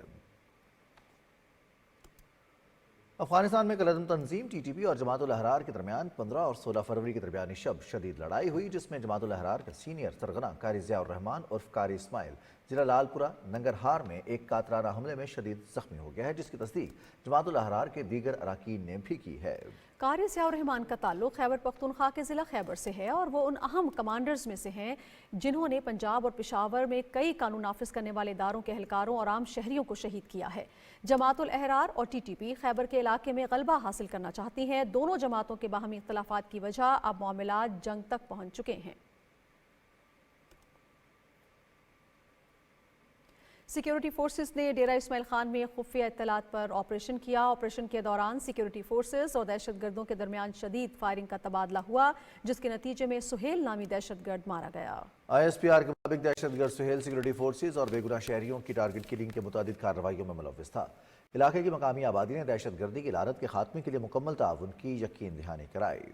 افغانستان میں کالعدم تنظیم ٹی ٹی پی اور جماعت الاحرار کے درمیان 15 اور 16 فروری کے درمیانی شب شدید لڑائی ہوئی، جس میں جماعت الاحرار کا سینئر سرغنہ قاری ضیاء الرحمان عرف قاری اسماعیل ضلع لالپورہ ننگرہار میں ایک قاتلانہ حملے میں شدید زخمی ہو گیا ہے، جس کی تصدیق جماعت الاحرار کے دیگر اراکین نے بھی کی ہے۔ قاری ضیاء الرحمان کا تعلق خیبر پختونخوا کے ضلع خیبر سے ہے اور وہ ان اہم کمانڈرز میں سے ہیں جنہوں نے پنجاب اور پشاور میں کئی قانون نافذ کرنے والے اداروں کے اہلکاروں اور عام شہریوں کو شہید کیا ہے۔ جماعت الاحرار اور ٹی ٹی پی خیبر کے علاقے میں غلبہ حاصل کرنا چاہتی ہیں۔ دونوں جماعتوں کے باہمی اختلافات کی وجہ اب معاملات جنگ تک پہنچ چکے ہیں۔ سیکیورٹی فورسز نے ڈیرہ اسماعیل خان میں خفیہ اطلاعات پر آپریشن کیا۔ آپریشن کے دوران سیکیورٹی فورسز اور دہشت گردوں کے درمیان شدید فائرنگ کا تبادلہ ہوا، جس کے نتیجے میں سہیل نامی دہشت گرد مارا گیا۔ آئی ایس پی آر کے مطابق دہشت گرد سہیل سیکیورٹی فورسز اور بے گناہ شہریوں کی ٹارگٹ کلنگ کے متعدد کارروائیوں میں ملوث تھا۔ علاقے کی مقامی آبادی نے دہشت گردی کی لعنت کے خاتمے کے لیے مکمل تعاون کی یقین دہانی کرائی۔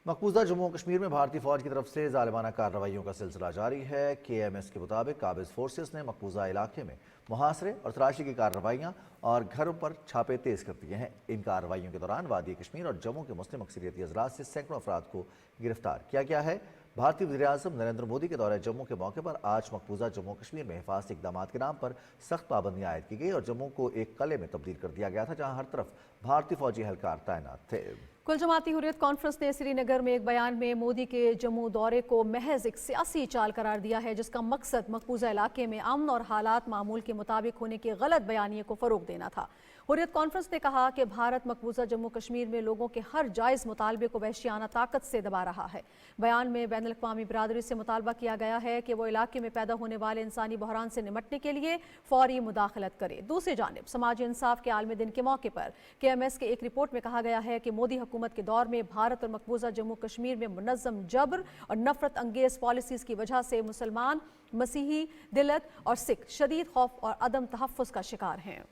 मकबूजा जम्मू और कश्मीर में भारतीय फौज की तरफ से जालिमाना कार्रवाइयों का सिलसिला जारी है। KMS के मुताबिक काबिज फोर्सेस ने मकबूजा इलाके में मुहासरे और तलाशी की कार्रवाइयाँ और घरों पर छापे तेज कर दिए हैं। इन कार्रवाइयों के दौरान वादी कश्मीर और जम्मू के मुस्लिम अक्सरियती अजलास से सैकड़ों अफराद को गिरफ्तार किया गया है। भारतीय वज़ीर-ए-आज़म नरेंद्र मोदी के दौरे जम्मू के मौके पर आज मकबूजा जम्मू कश्मीर में हिफाजती इक़दाम के नाम पर सख्त पाबंदियाँ आयद की गई और जम्मू को एक किले में तब्दील कर दिया गया था, जहाँ हर तरफ भारतीय फौजी एहलकार तैनात थे। कुल जमाती हुर्रियत कॉन्फ्रेंस ने श्रीनगर में एक बयान में मोदी के जम्मू दौरे को महज एक सियासी चाल करार दिया है, जिसका मकसद मकबूजा इलाके में अमन और हालात मामूल के मुताबिक होने के गलत बयानिए को फ़रोग देना था। हुर्रियत कॉन्फ्रेंस ने कहा कि भारत मकबूजा जम्मू कश्मीर में लोगों के हर जायज़ मुतालबे को वहशियाना ताकत से दबा रहा है। बयान में बैनुल अक़वामी बिरादरी से मुतालबा किया गया है कि वो इलाके में पैदा होने वाले इंसानी बहरान से निमटने के लिए फौरी मुदाखलत करे। दूसरी जानिब समाजी इंसाफ के आलमी दिन के मौके पर KMS के एक रिपोर्ट में कहा गया है कि मोदी हुकूमत के दौर में भारत और मकबूजा जम्मू कश्मीर में मुनज़्ज़म जबर और नफरत अंगेज पॉलिसीज़ की वजह से मुसलमान, मसीही, दलित और सिख शदीद खौफ और अदम तहफ़्फ़ुज़ का शिकार हैं।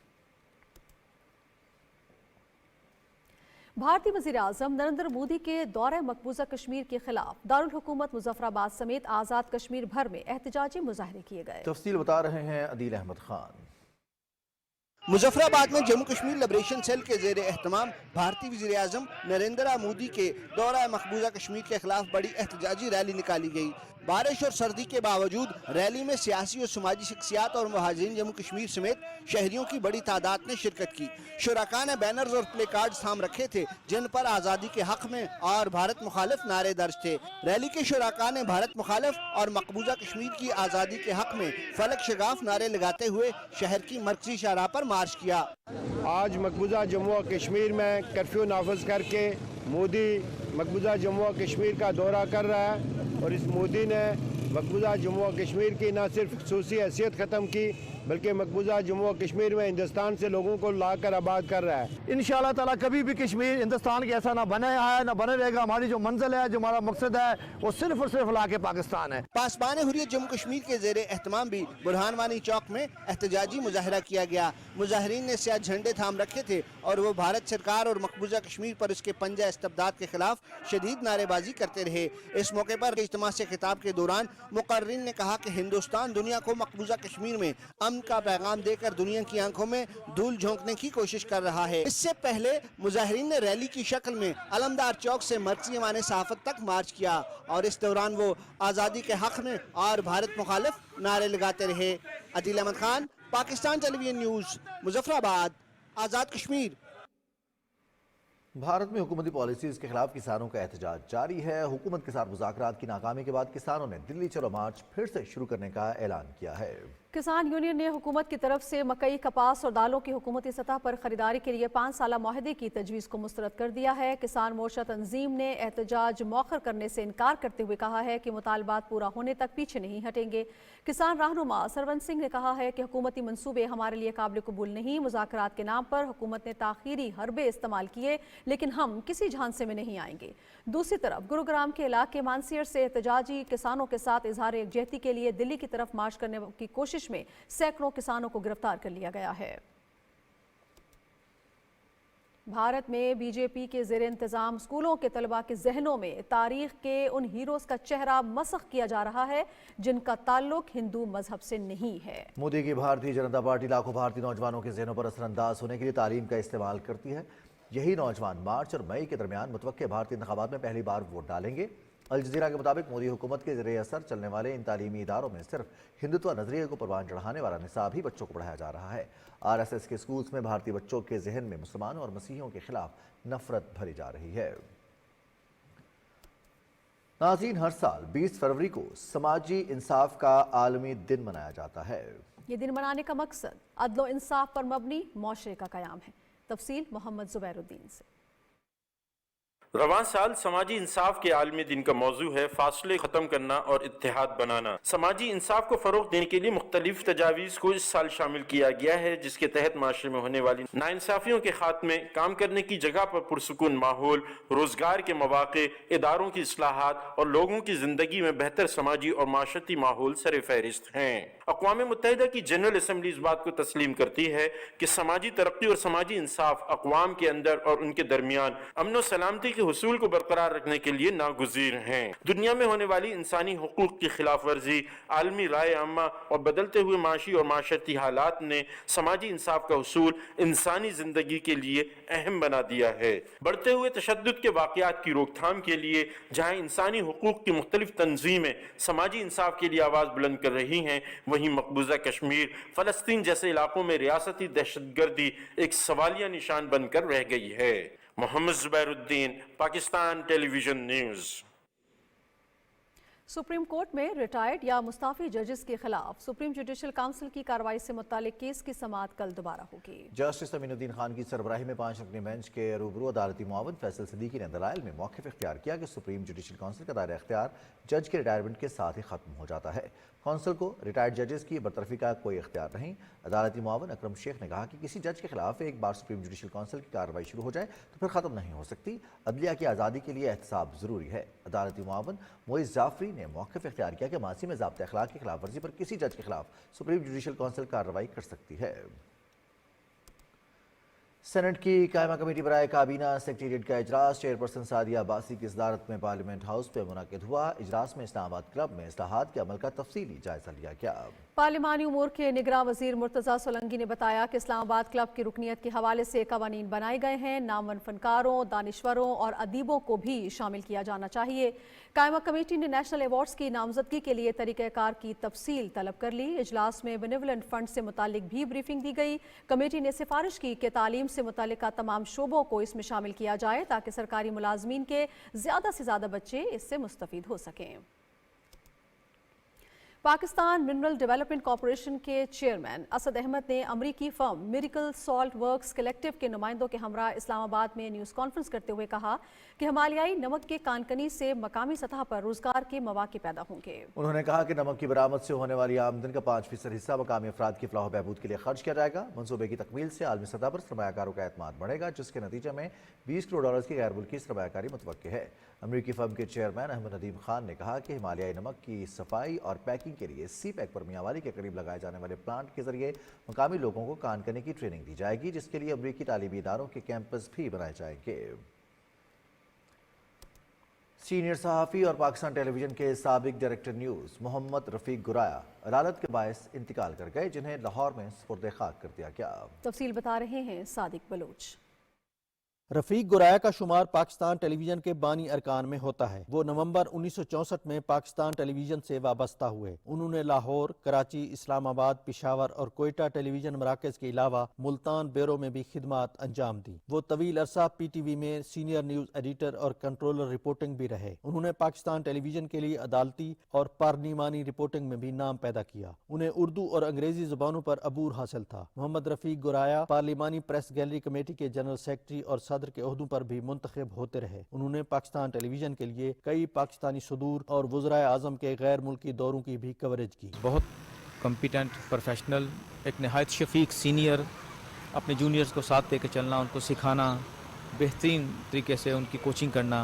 भारतीय वज़ीर-ए-आज़म नरेंद्र मोदी के दौरे मकबूजा कश्मीर के खिलाफ दारुल हुकूमत मुज़फ़्फ़राबाद समेत आज़ाद कश्मीर भर में एहतजाजी मुज़ाहरे किए गए। तफसील बता रहे हैं अदील अहमद खान। मुजफ्फराबाद में जम्मू कश्मीर लिबरेशन सेल के ज़ेर एहतमाम भारतीय वज़ीर-ए-आज़म नरेंद्र मोदी के दौरा मकबूजा कश्मीर के खिलाफ बड़ी एहतजाजी रैली निकाली गई। बारिश और सर्दी के बावजूद रैली में सियासी और समाजी शख्सियात और मुहाजिरीन जम्मू कश्मीर समेत शहरियों की बड़ी तादाद ने शिरकत की। शुरका ने बैनर्स और प्ले कार्ड्स थाम रखे थे, जिन पर आज़ादी के हक में और भारत मुखालिफ नारे दर्ज थे। रैली के शुरका ने भारत मुखालिफ और मकबूजा कश्मीर की आज़ादी के हक में फलक शगाफ नारे लगाते हुए शहर की मरकजी शाहराह पर मार्च किया। आज मकबूजा जम्मू और कश्मीर में कर्फ्यू नाफज करके मोदी मकबूजा जम्मू और कश्मीर का दौरा कर रहा है और इस मोदी ने मकबूजा जम्मू और कश्मीर की न सिर्फ खसूसी हैसियत ख़त्म की बल्कि मकबूजा जम्मू और कश्मीर में हिंदुस्तान से लोगों को लाकर आबाद कर रहा है। इंशाअल्लाह ताला कभी भी कश्मीर हिंदुस्तान के ऐसा ना बने है ना बने रहेगा। हमारी जो मंजिल है, जो हमारा मकसद है, वो सिर्फ और सिर्फ ला के पाकिस्तान है। पासबान हुर्रियत जम्मू कश्मीर के ज़ेर एहतमाम भी बुरहान वानी चौक में एहतजाजी मुजाहरा किया गया। मुजाहरीन ने स्याह झंडे थाम रखे थे और वो भारत सरकार और मकबूजा कश्मीर पर उसके पंजा इस्तबदाद के खिलाफ शदीद नारेबाजी करते रहे। इस मौके पर इज्तिमा से खिताब के दौरान मुकर्रिन ने कहा कि हिंदुस्तान दुनिया को मकबूजा कश्मीर में अमन का पैगाम देकर दुनिया की आंखों में धूल झोंकने की कोशिश कर रहा है। इससे पहले मुजाहिरीन ने रैली की शक्ल में अलमदार चौक से मरकजी ऐवान सहाफत तक मार्च किया और इस दौरान वो आज़ादी के हक में और भारत मुखालिफ नारे लगाते रहे। Adeel Ahmad Khan, Pakistan television news, Muzaffarabad, Azad Kashmir. भारत में हुकूमती पॉलिसीज़ के खिलाफ किसानों का एहतजाज जारी है। हुकूमत के साथ मुज़ाकरात की नाकामी के बाद किसानों ने दिल्ली चलो मार्च फिर से शुरू करने का ऐलान किया है। किसान यूनियन ने हुकूमत की तरफ से मकई, कपास और दालों की हुकूमती सतह पर खरीदारी के लिए 5 साला मुआहदे की तजवीज़ को मुस्तरद कर दिया है। किसान मोर्चा तंजीम ने एहतजाज मौखर करने से इनकार करते हुए कहा है कि मुतालबात पूरा होने तक पीछे नहीं हटेंगे। किसान रहनुमा सरवंत सिंह ने कहा है कि हुकूमती मंसूबे हमारे लिए काबिल कबूल नहीं। मुज़ाकरात के नाम पर हुकूमत ने ताखीरी हरबे इस्तेमाल किए, लेकिन हम किसी झांसे में नहीं आएंगे। दूसरी तरफ गुरुग्राम के इलाके मानसियर से एहतजाजी किसानों के साथ इजहार यकजहती के लिए दिल्ली की तरफ मार्च करने की कोशिश में सैकड़ों किसानों को गिरफ्तार कर लिया गया है। भारत में बीजेपी के ज़ेर इंतज़ाम स्कूलों के तलबा के जहनों में तारीख के उन हीरोज़ का चेहरा मसख किया जा रहा है जिनका ताल्लुक हिंदू मजहब से नहीं है। मोदी की भारतीय जनता पार्टी लाखों भारतीय नौजवानों के जहनों पर असरअंदाज होने के लिए तालीम का इस्तेमाल करती है। यही नौजवान मार्च और मई के दरमियान मुतवक्के भारतीय इंतखाबात में पहली बार वोट डालेंगे। अल जज़ीरा के मुताबिक मोदी हुकूमत के ज़रिए असर चलने वाले इन तालीमी इदारों में सिर्फ हिंदुत्व नजरिए को परवान चढ़ाने वाला निसाब ही बच्चों को पढ़ाया जा रहा है। RSS के स्कूल्स में भारतीय बच्चों के जहन में मुसलमानों और मसीहियों के खिलाफ नफरत भरी जा रही है। नाज़रीन, हर साल 20 फरवरी को समाजी इंसाफ का आलमी दिन मनाया जाता है। ये दिन मनाने का मकसद अदल इंसाफ पर मबनी मुआशरे का क़याम है। तफसील मोहम्मद ज़ुबैरुद्दीन से। रवां साल समाजी इंसाफ के आलमी दिन का मौजू है फासले खत्म करना और इत्तेहाद बनाना। समाजी इंसाफ को फरोग देने के लिए मुख्तलिफ तजावीज़ को इस साल शामिल किया गया है, जिसके तहत माशरे में होने वाली नाइंसाफियों के खात्मे, काम करने की जगह पर पुरसुकून माहौल, रोजगार के मौक़े, इदारों की इस्लाहात और लोगों की जिंदगी में बेहतर समाजी और माशरती माहौल सर फहरिस्त हैं। अक़वाम मुत्तहिदा की जनरल असम्बली इस बात को तस्लीम करती है कि समाजी तरक्की और समाजी इंसाफ अक़वाम के अंदर और उनके दरमियान अमन व सलामती के हुसूल को बरकरार रखने के लिए नागुज़ीर हैं। दुनिया में होने वाली इंसानी हुकूक की खिलाफ वर्जी, आलमी राय आमा और बदलते हुए माशी और माशरती हालात ने समाजी इंसाफ का हुसूल इंसानी जिंदगी के लिए अहम बना दिया है। बढ़ते हुए तशद्दुद के वाक़यात की रोकथाम के लिए जहाँ इंसानी हुकूक की मुख्तलिफ तंजीमें समाजी इंसाफ के लिए आवाज़ बुलंद कर रही हैं, वहीं मकबूजा कश्मीर, फ़लस्तीन जैसे इलाकों में रियासती दहशतगर्दी एक सवालिया निशान बनकर रह गई है। Mohammad Zubairuddin, Pakistan television news. Supreme court में रिटायर्ड या मुस्ताफी जजेस के खिलाफ सुप्रीम जुडिशल काउंसिल की कार्रवाई से मुतालिक केस की समाअत कल दोबारा होगी। जस्टिस अमीनुद्दीन खान की सरबराही में 5 रुकनी बेंच के रूबरू अदालती मुआविन फैसल सिद्दीकी ने दलाइल में मौक़िफ़ इख्तियार किया कि सुप्रीम जुडिशल काउंसिल का दायरा इख्तियार जज के रिटायरमेंट के साथ ही ख़त्म हो जाता है। काउंसिल को रिटायर्ड जजेस की बरतरफी का कोई इख्तियार नहीं। अदालती मुआविन अकरम शेख ने कहा कि किसी जज के खिलाफ एक बार सुप्रीम जुडिशल काउंसिल की कार्रवाई शुरू हो जाए तो फिर ख़त्म नहीं हो सकती। अदलिया की आज़ादी के लिए एहतसाब ज़रूरी है। अदालती मुआविन मोइज़ जाफरी ने मौक़िफ़ इख्तियार किया कि मासी में ज़ाब्ते अखलाक की खिलाफ वर्जी पर किसी जज के खिलाफ सुप्रीम जुडिशल काउंसिल कार्रवाई कर सकती है। सेनेट की कायमा कमेटी बराए काबीना सेक्रेटेरिएट का इजलास चेयरपर्सन सादिया अब्बासी की सदारत में पार्लियामेंट हाउस में मुनक़िद हुआ। इजलास में इस्लामाबाद क्लब में इस्लाहात के अमल का तफसीली जायजा लिया गया। पार्लिमानी उमूर के निगरां वज़ीर मुर्तज़ा सोलंकी ने बताया कि इस्लामाबाद क्लब की रुकनियत के हवाले से कवानीन बनाए गए हैं। नामवर फनकारों, दानिश्वरों और अदीबों को भी शामिल किया जाना चाहिए। कायमा कमेटी ने नेशनल अवार्ड्स की नामजदगी के लिए तरीक़ाकार की तफसील तलब कर ली। इजलास में बेनेवलेंट फंड से मुतालिक भी ब्रीफिंग दी गई। कमेटी ने सिफारिश की कि तालीम से मुतालिका तमाम शोबों को इसमें शामिल किया जाए ताकि सरकारी मुलाजमीन के ज़्यादा से ज़्यादा बच्चे इससे मुस्तफ़ीद हो सकें। पाकिस्तान मिनरल डेवलपमेंट कॉरपोरेशन के चेयरमैन असद अहमद ने अमरीकी firm miracle salt works collective के नुमाइंदों के हमरा इस्लामाबाद में न्यूज़ कॉन्फ्रेंस करते हुए कहा कि हिमालयाई नमक के कानकनी से मकामी सतह पर रोजगार के मौके पैदा होंगे। उन्होंने कहा कि नमक की बरामद से होने वाली आमदन का 5% हिस्सा मकामी अफराद की फलाह बहबूद के लिए खर्च किया जाएगा। मनसूबे की तकमील से आलमी सतह पर सरमायाकारों का एतमाद बढ़ेगा, जिसके नतीजे में $20 करोड़ की गैर मुल्की सरमायाकारी मुतवक्किल है। अमरीकी फर्म के चेयरमैन अहमद नदीम खान ने कहा कि हिमालयाई नमक की सफाई और पैकिंग के लिए सी पैक पर मियांवाली के करीब लगाए जाने वाले प्लांट के जरिए मकामी लोगों को कानकनी की ट्रेनिंग दी जाएगी, जिसके लिए अमरीकी तालीमी इदारों के कैंपस भी बनाए जाएंगे। सीनियर सहाफ़ी और पाकिस्तान टेलीविजन के साबिक डायरेक्टर न्यूज़ मोहम्मद रफ़ीक गुराया अदालत के बायस इंतकाल कर गए, जिन्हें लाहौर में सुपुर्द खाक कर दिया गया। तफसील बता रहे हैं सादिक बलोच। रफ़ीक गुराया का शुमार पाकिस्तान टेलीविजन के बानी अरकान में होता है। वो नवंबर 1964 में पाकिस्तान टेलीविजन से वाबस्ता हुए। उन्होंने लाहौर, कराची, इस्लामाबाद, पिशावर और कोयटा टेलीविजन मराकज़ के अलावा मुल्तान ब्यूरो में भी खिदमात अंजाम दी। वो तवील अरसा PTV में सीनियर न्यूज़ एडिटर और कंट्रोलर रिपोर्टिंग भी रहे। उन्होंने पाकिस्तान टेलीविजन के लिए अदालती और पार्लिमानी रिपोर्टिंग में भी नाम पैदा किया। उन्हें उर्दू और अंग्रेजी ज़ुबानों पर अबूर हासिल था। मोहम्मद रफ़ीक गुराया पार्लिमानी प्रेस गैलरी कमेटी के जनरल सेक्रेटरी और सदर के ओहदों पर भी मुंतखब होते रहे। उन्होंने पाकिस्तान टेलीविजन के लिए कई पाकिस्तानी सदूर और वज़राए आज़म के गैर मुल्की दौरों की भी कवरेज की। बहुत कॉम्पिटेंट, प्रोफेशनल, एक नहायत शफीक सीनियर, अपने जूनियर्स को साथ लेकर चलना, उनको सिखाना, बेहतरीन तरीके से उनकी कोचिंग करना,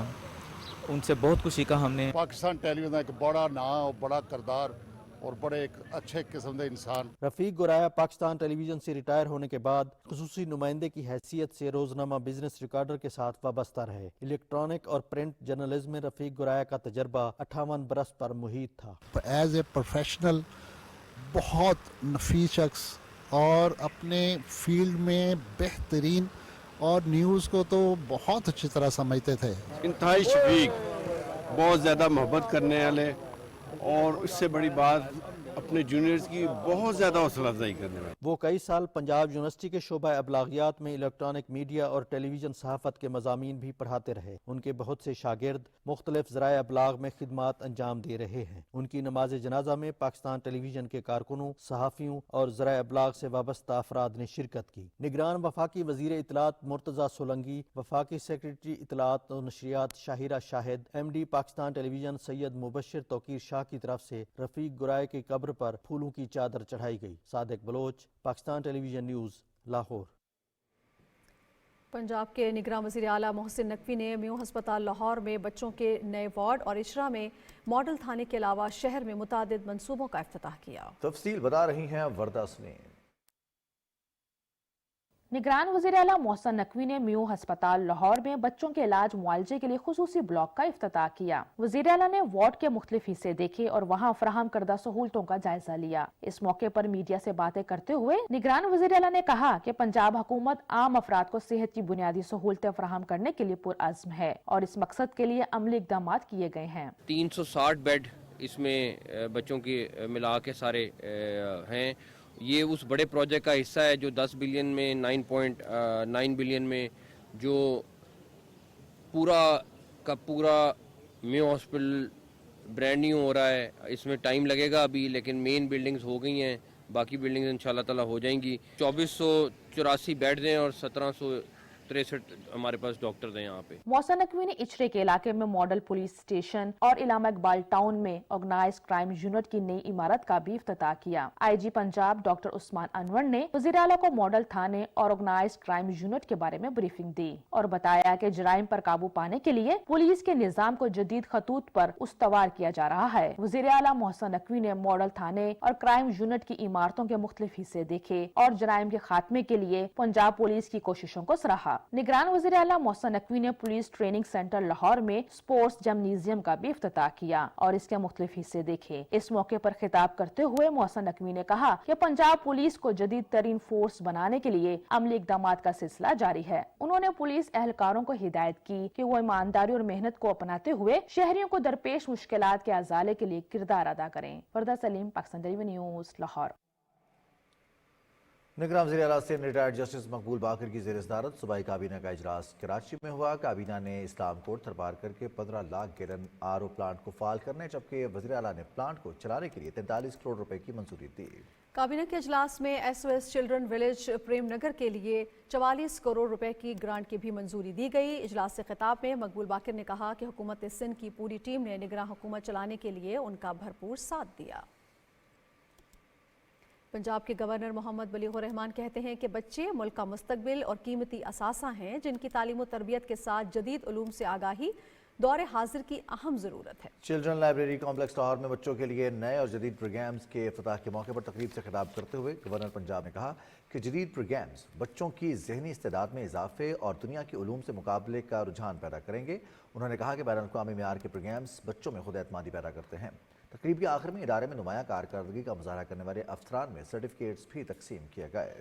उनसे बहुत कुछ सीखा हमने। पाकिस्तान टेलीविजन एक बड़ा नाम और बड़ा किरदार और बड़े एक अच्छे किस्म के इंसान। रफ़ीक गुराया पाकिस्तान टेलीविजन से रिटायर होने के बाद खुसूसी नुमाइंदे की हैसियत से रोजनामा बिजनेस रिकॉर्डर के साथ वाबस्ता रहे। इलेक्ट्रॉनिक और प्रिंट जर्नलिज्म में रफ़ीक गुराया का तजर्बा 58 बरस पर मुहित था। एज ए प्रोफेशनल बहुत नफीस शख्स और अपने फील्ड में बेहतरीन और न्यूज़ को तो बहुत अच्छी तरह समझते थे। इंतहाई शफीक, बहुत ज़्यादा मोहब्बत करने वाले और इससे बड़ी बात अपने जूनियर्स की बहुत ज़्यादा हौसला अफजाई करने वाले। वो कई साल पंजाब यूनिवर्सिटी के शोबा अबलागियात में इलेक्ट्रॉनिक मीडिया और टेलीविजन सहाफ़त के मज़ामीन भी पढ़ाते रहे। उनके बहुत से शागिर्द मुख्तलिफ ज़राए अबलाग में खिदमात अंजाम दे रहे हैं। उनकी नमाज जनाजा में पाकिस्तान टेलीविजन के कारकुनों, सहाफ़ियों और ज़राए अबलाग से वाबस्ता अफराद ने शिरकत की। निगरान वफाकी वज़ीर इत्तलात मुर्तज़ा सोलंकी, वफाकी सेक्रेटरी इत्तलात और नशरियात शाहिरा शाहिद, MD पाकिस्तान टेलीविजन सैयद मुबशिर तौकीर शाह की तरफ से रफ़ीक गुराया की कब्र पर फूलों की चादर चढ़ाई गई। Sadiq Baloch, Pakistan television news, Lahore. पंजाब के निगरान वज़ीर आला मोहसिन नकवी ने म्यू हस्पताल लाहौर में बच्चों के नए वार्ड और इशरा में मॉडल थाने के अलावा शहर में मुतादिद मंसूबों का इफ्तिताह किया। तफसील बता रही हैं वर्दा सुनील। निगरान वज़ीर आला मोहसन नकवी ने म्यू अस्पताल लाहौर में बच्चों के इलाज मुआलजे के लिए खुसूसी ब्लॉक का इफ्तिताह किया। वज़ीर आला ने वार्ड के मुख्तलिफ हिस्से देखे और वहाँ फराहम करदा सहूलतों का जायजा लिया। इस मौके पर मीडिया से बातें करते हुए निगरान वज़ीर आला ने कहा कि पंजाब हुकूमत आम अफराद को सेहत की बुनियादी सहूलतें फराहम करने के लिए पुरअज़्म है और इस मकसद के लिए अमली इक़दाम किए गए हैं। 360 बेड इसमें बच्चों की मिला के सारे हैं। ये उस बड़े प्रोजेक्ट का हिस्सा है जो 10 बिलियन में 9.9 बिलियन में जो पूरा का पूरा म्यू हॉस्पिटल ब्रांड न्यू हो रहा है। इसमें टाइम लगेगा अभी, लेकिन मेन बिल्डिंग्स हो गई हैं, बाकी बिल्डिंग्स इंशाल्लाह ताला हो जाएंगी। 2484 बेड्स हैं और 1763 हमारे पास डॉक्टर्स हैं यहाँ पे। मोहसन नकवी ने इचरे के इलाके में मॉडल पुलिस स्टेशन और इलामा इकबाल टाउन में ऑर्गेनाइज क्राइम यूनिट की नई इमारत का भी इफ्तिताह किया। IG पंजाब डॉक्टर उस्मान अनवर ने वज़ीर आला को मॉडल थाने और ऑर्गेनाइज क्राइम यूनिट के बारे में ब्रीफिंग दी और बताया कि जराइम पर काबू पाने के लिए पुलिस के निजाम को जदीद खतूत पर उस्तवार किया जा रहा है। वज़ीर आला मोहसन नकवी ने मॉडल थाने और क्राइम यूनिट की इमारतों के मुख्तलिफ हिस्से देखे और जराइम के खात्मे के लिए पंजाब पुलिस की कोशिशों को सराहा। निगरान वज़ीर आला मोहसन नकवी ने पुलिस ट्रेनिंग सेंटर लाहौर में स्पोर्ट्स जिम्नेजियम का भी इफ्तिताह किया और इसके मुख्तलिफ हिस्से देखे। इस मौके पर खिताब करते हुए मोहसन नकवी ने कहा कि पंजाब पुलिस को जदीद तरीन फोर्स बनाने के लिए अमली इक़दाम का सिलसिला जारी है। उन्होंने पुलिस एहलकारों को हिदायत की कि वो ईमानदारी और मेहनत को अपनाते हुए शहरियों को दरपेश मुश्किलात के अजाले के लिए किरदार अदा करें। वरदा सलीम, पाकिस्तान टेलीविजन न्यूज़, लाहौर। निगरान वज़ीर आला से रिटायर्ड जस्टिस मकबूल बाकर की ज़ेर सदारत सूबाई काबीना का इजलास कराची में हुआ। काबीना ने इस्लाम कोर्ट थरपार करके 15 लाख गैलन RO प्लांट को फाल करने, जबकि वज़ीर आला ने प्लांट को चलाने के लिए 43 करोड़ रुपए की मंजूरी दी। काबीना के इजलास में SOS children village Prem Nagar के लिए 44 करोड़ रुपए की ग्रांट की भी मंजूरी दी गई। इजलास से खिताब में मकबूल बाकर ने कहा कि हुकूमत सिंध की पूरी टीम ने निगरान हुकूमत चलाने के लिए उनका भरपूर साथ दिया। पंजाब के गवर्नर मोहम्मद बलीगुर रहमान कहते हैं कि बच्चे मुल्क का मुस्तकबिल और कीमती असासा हैं, जिनकी तालीम और तरबियत के साथ जदीद उलूम से आगाही दौरे हाजिर की अहम ज़रूरत है। चिल्ड्रन लाइब्रेरी कॉम्प्लेक्स लाहौर में बच्चों के लिए नए और जदीद प्रोग्राम्स के इफ्तिताह के मौके पर तकरीब से खिताब करते हुए गवर्नर पंजाब ने कहा कि जदीद प्रोग्राम्स बच्चों की जहनी इस्तेदाद में इजाफे और दुनिया की उलूम से मुकाबले का रुझान पैदा करेंगे। उन्होंने कहा कि बैनुल-अक़वामी मेयार के प्रोग्राम्स बच्चों में खुद एतमादी पैदा करते हैं। तकरीब के आखिर में इदारे में नुमाया कारकर्दगी का मुजाहरा करने वाले अफसरान में सर्टिफिकेट्स भी तकसीम किए गए।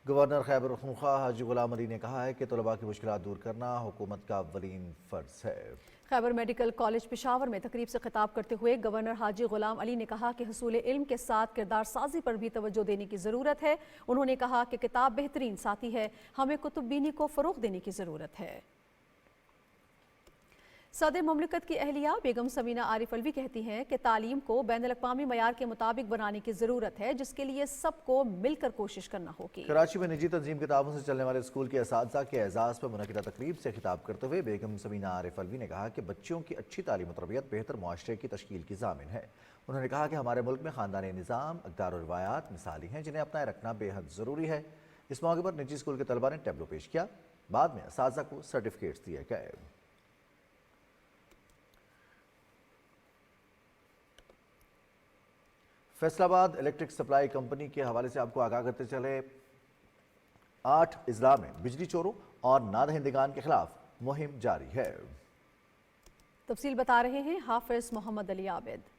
गवर्नर खैबर पख्तूनख्वा हाजी गुलाम अली ने कहा है कि तलबा की मुश्किलात दूर करना हुकूमत का अव्वलीन फ़र्ज़ है। खैबर मेडिकल कॉलेज पेशावर में तकरीब से खिताब करते हुए गवर्नर हाजी गुलाम अली ने कहा कि हुसूल इल्म के साथ किरदार साजी पर भी तवज्जो देने की ज़रूरत है। उन्होंने कहा कि किताब बेहतरीन साथी है, हमें कुतुब बीनी को फ़रोग़ देने की ज़रूरत है। सदर मुमलिकत की अहलिया बेगम समीना आरिफ अलवी कहती हैं कि तालीम को बैनुल-अक़वामी मयार के मुताबिक बनाने की ज़रूरत है, जिसके लिए सबको मिलकर कोशिश करना होगी। कराची में निजी तंजीम के ताबन से चलने वाले स्कूल के असातिज़ा के एजाज़ पर मुनक़िदा तकरीब से खिताब करते हुए बेगम समीना आरिफ अलवी ने कहा कि बच्चियों की अच्छी तालीम और तरबियत बेहतर मुआशरे की तश्कील की ज़ामिन है। उन्होंने कहा कि हमारे मुल्क में ख़ानदानी निज़ाम, अक़दार और रिवायात मिसाली हैं, जिन्हें अपनाए रखना बेहद ज़रूरी है। इस मौके पर निजी स्कूल के तलबा ने टैबलो पेश किया। बाद में असातिज़ा को सर्टिफिकेट्स दिए गए। फैसलाबाद इलेक्ट्रिक सप्लाई कंपनी के हवाले से आपको आगाह करते चले 8 अजला में बिजली चोरों और नादहिंदगान के खिलाफ मुहिम जारी है। तफसील बता रहे हैं हाफिज मोहम्मद अली आबिद।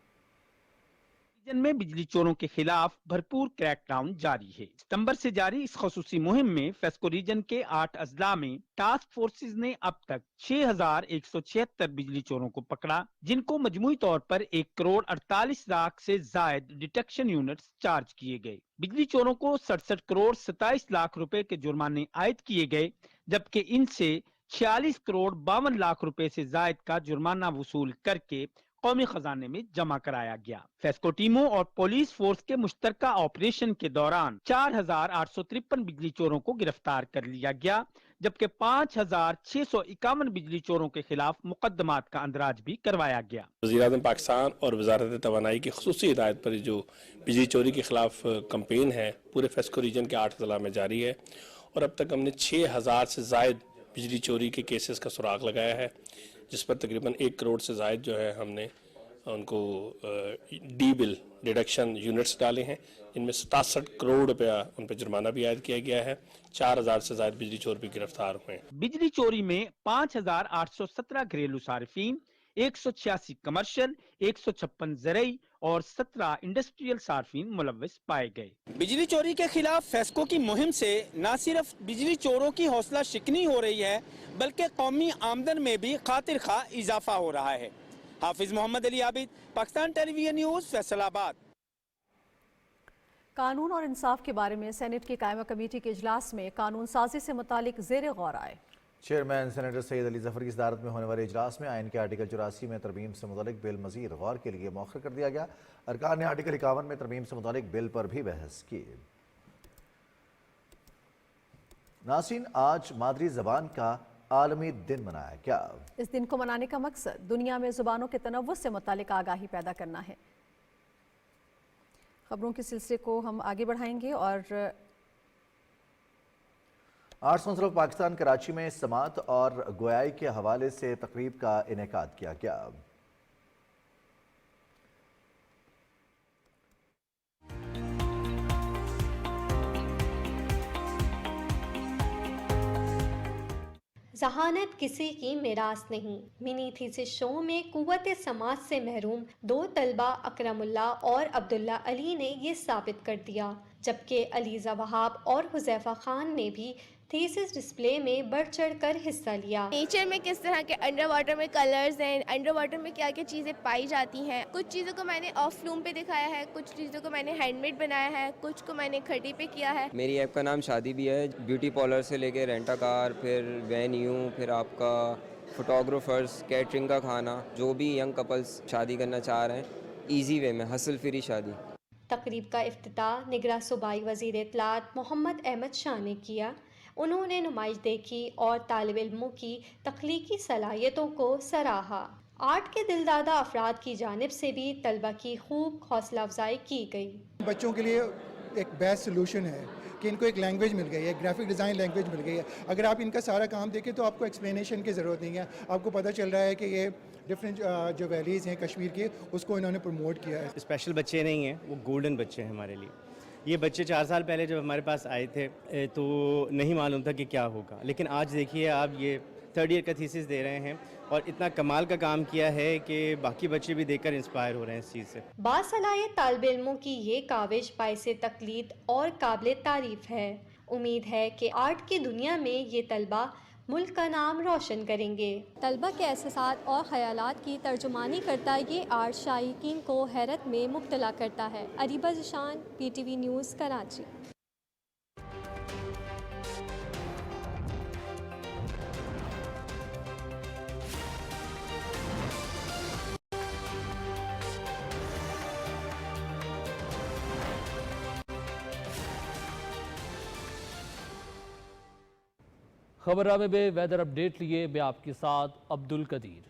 में बिजली चोरों के खिलाफ भरपूर क्रैकडाउन जारी है। सितंबर से जारी इस खसूसी मुहिम में फेस्को रीजन के 8 अजला में टास्क फोर्सेज ने अब तक 6176 बिजली चोरों को पकड़ा, जिनको मजमूई तौर पर 1 करोड़ 48 लाख से जायद डिटेक्शन यूनिट्स चार्ज किए गए। बिजली चोरों को 67 करोड़ 27 लाख रुपए के जुर्माने आयद किए गए, जबकि इनसे 46 करोड़ 52 लाख रुपए से जायद का जुर्माना वसूल करके कौमी खजाने में जमा कराया गया। फेस्को टीमों और पुलिस फोर्स के मुश्तरका ऑपरेशन के दौरान 4853 बिजली चोरों को गिरफ्तार कर लिया गया, जबकि 5651 बिजली चोरों के खिलाफ मुकदमात का अंदराज भी करवाया गया। वज़ीर-ए-आज़म पाकिस्तान और वज़ारत तवानाई की ख़ुसूसी हिदायत पर जो बिजली चोरी के खिलाफ कैंपेन है पूरे फेस्को रीजन के 8 ज़िला में जारी है और अब तक हमने 6000 से जायद बिजली चोरी के केसेस का सुराग लगाया है, जिस पर तकरीबन 1 करोड़ से जायद जो है हमने उनको डी बिल डिडक्शन यूनिट्स डाले हैं, इनमें 67 करोड़ रुपया उन पर जुर्माना भी आयद किया गया है। 4000 से ज्यादा बिजली चोर भी गिरफ्तार हुए हैं। बिजली चोरी में 5817 घरेलू सार्फिन, 186 कमर्शियल, 156 ज़रई और 17 इंडस्ट्रियल सार्फिन मुलव्वस पाए गए। बिजली चोरी के खिलाफ फेस्को की मुहिम से न सिर्फ बिजली चोरों की हौसला शिकनी हो रही है, बल्कि कौमी आमदन में भी खातिर खा इजाफा हो रहा है। हाफिज मोहम्मद अली आबिद, पाकिस्तान टेलीविजन न्यूज़, फैसलाबाद। कानून और इंसाफ के बारे में सेनेट की कायमा कमेटी के इजलास में कानून साजी से मुतालिक ज़ेर गौर आए। चेयरमैन सेनेटर सैयद अली जफर की सदारत में होने वाले इजलास में आइन के आर्टिकल 84 में तरमीम से मुतालिक बिल मज़ीद गौर के लिए मौखर कर दिया गया। अरकान ने आर्टिकल 51 में तरमीम से मुतालिक बिल पर भी बहस की। नाज़रीन, आज मादरी ज़बान का आलमी दिन मनाया गया। इस दिन को मनाने का मकसद दुनिया में ज़ुबानों के तनव्वुस से मुतालिक आगाही पैदा करना है। खबरों के सिलसिले को हम आगे बढ़ाएंगे और arts council of Pakistan Karachi में समात और गोयाई के हवाले से तकरीब का इनेकाद किया गया। जहानत किसी की मिरास नहीं। मिनी थीसिस शो में कुव्वत समाज से महरूम 2 तलबा अकरमुल्ला और अब्दुल्ला अली ने ये साबित कर दिया, जबकि अलीज़ा वहाब और हुज़ैफा खान ने भी थीसिस डिस्प्ले में बढ़ चढ़ कर हिस्सा लिया। नेचर में किस तरह के अंडर वाटर में कलर्स हैं, अंडर वाटर में क्या क्या चीज़ें पाई जाती हैं। कुछ चीज़ों को मैंने ऑफ फ्लूम पे दिखाया है, कुछ चीज़ों को मैंने हैंडमेड बनाया है, कुछ को मैंने खड़ी पे किया है। मेरी ऐप का नाम शादी भी है। ब्यूटी पार्लर से लेके रेंटा कार, फिर वेन्यू, फिर आपका फोटोग्राफर्स, कैटरिंग का खाना, जो भी यंग कपल्स शादी करना चाह रहे हैं ईजी वे में, हसल फ्री शादी। तकरीब का इफ्तिताह निगरां सूबाई वज़ीर इत्तलात मोहम्मद अहमद शाह ने किया। उन्होंने नुमाइश देखी और तालिब इल्मों की तख्लीकी सलाहियतों को सराहा। आर्ट के दिलदादा अफराद की जानिब से भी तलबा की खूब हौसला अफजाई की गई। बच्चों के लिए एक बेस्ट सोल्यूशन है कि इनको एक लैंग्वेज मिल गई है, ग्राफिक डिज़ाइन लैंग्वेज मिल गई है। अगर आप इनका सारा काम देखें तो आपको एक्सप्लेनेशन की ज़रूरत नहीं है, आपको पता चल रहा है कि ये डिफरेंट जो वैलीज़ हैं कश्मीर के, उसको इन्होंने प्रमोट किया है। स्पेशल बच्चे नहीं हैं, वो गोल्डन बच्चे हैं हमारे लिए। ये बच्चे 4 साल पहले जब हमारे पास आए थे तो नहीं मालूम था कि क्या होगा, लेकिन आज देखिए आप ये 3rd ईयर का थीसिस दे रहे हैं और इतना कमाल का काम किया है कि बाकी बच्चे भी देखकर इंस्पायर हो रहे हैं इस चीज़ से। बासलाहियत तालिब इल्मों की ये काविश बाइसे तकलीद और काबिल तारीफ है। उम्मीद है कि आर्ट की दुनिया में ये तलबा मुल्क का नाम रोशन करेंगे। तलबा के एहसासात और ख़यालात की तर्जुमानी करता ये आर्ट शायकीन को हैरत में मुब्तला करता है। Areeba Zeeshan, PTV news, Karachi. खबरनामे में वेदर अपडेट लिए मैं आपके साथ अब्दुल कदीर।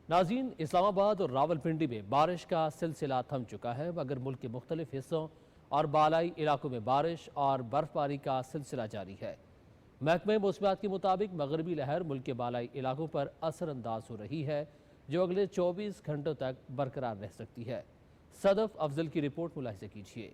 नाज़रीन, इस्लामाबाद और रावलपिंडी में बारिश का सिलसिला थम चुका है, मगर मुल्क के मुख्तलिफ हिस्सों और बालाई इलाकों में बारिश और बर्फबारी का सिलसिला जारी है। महकमे मौसमियात के मुताबिक मगरबी लहर मुल्क के बालाई इलाकों पर असरअंदाज हो रही है, जो अगले 24 घंटों तक बरकरार रह सकती है। सदफ अफजल की रिपोर्ट मुलाहिजा कीजिए।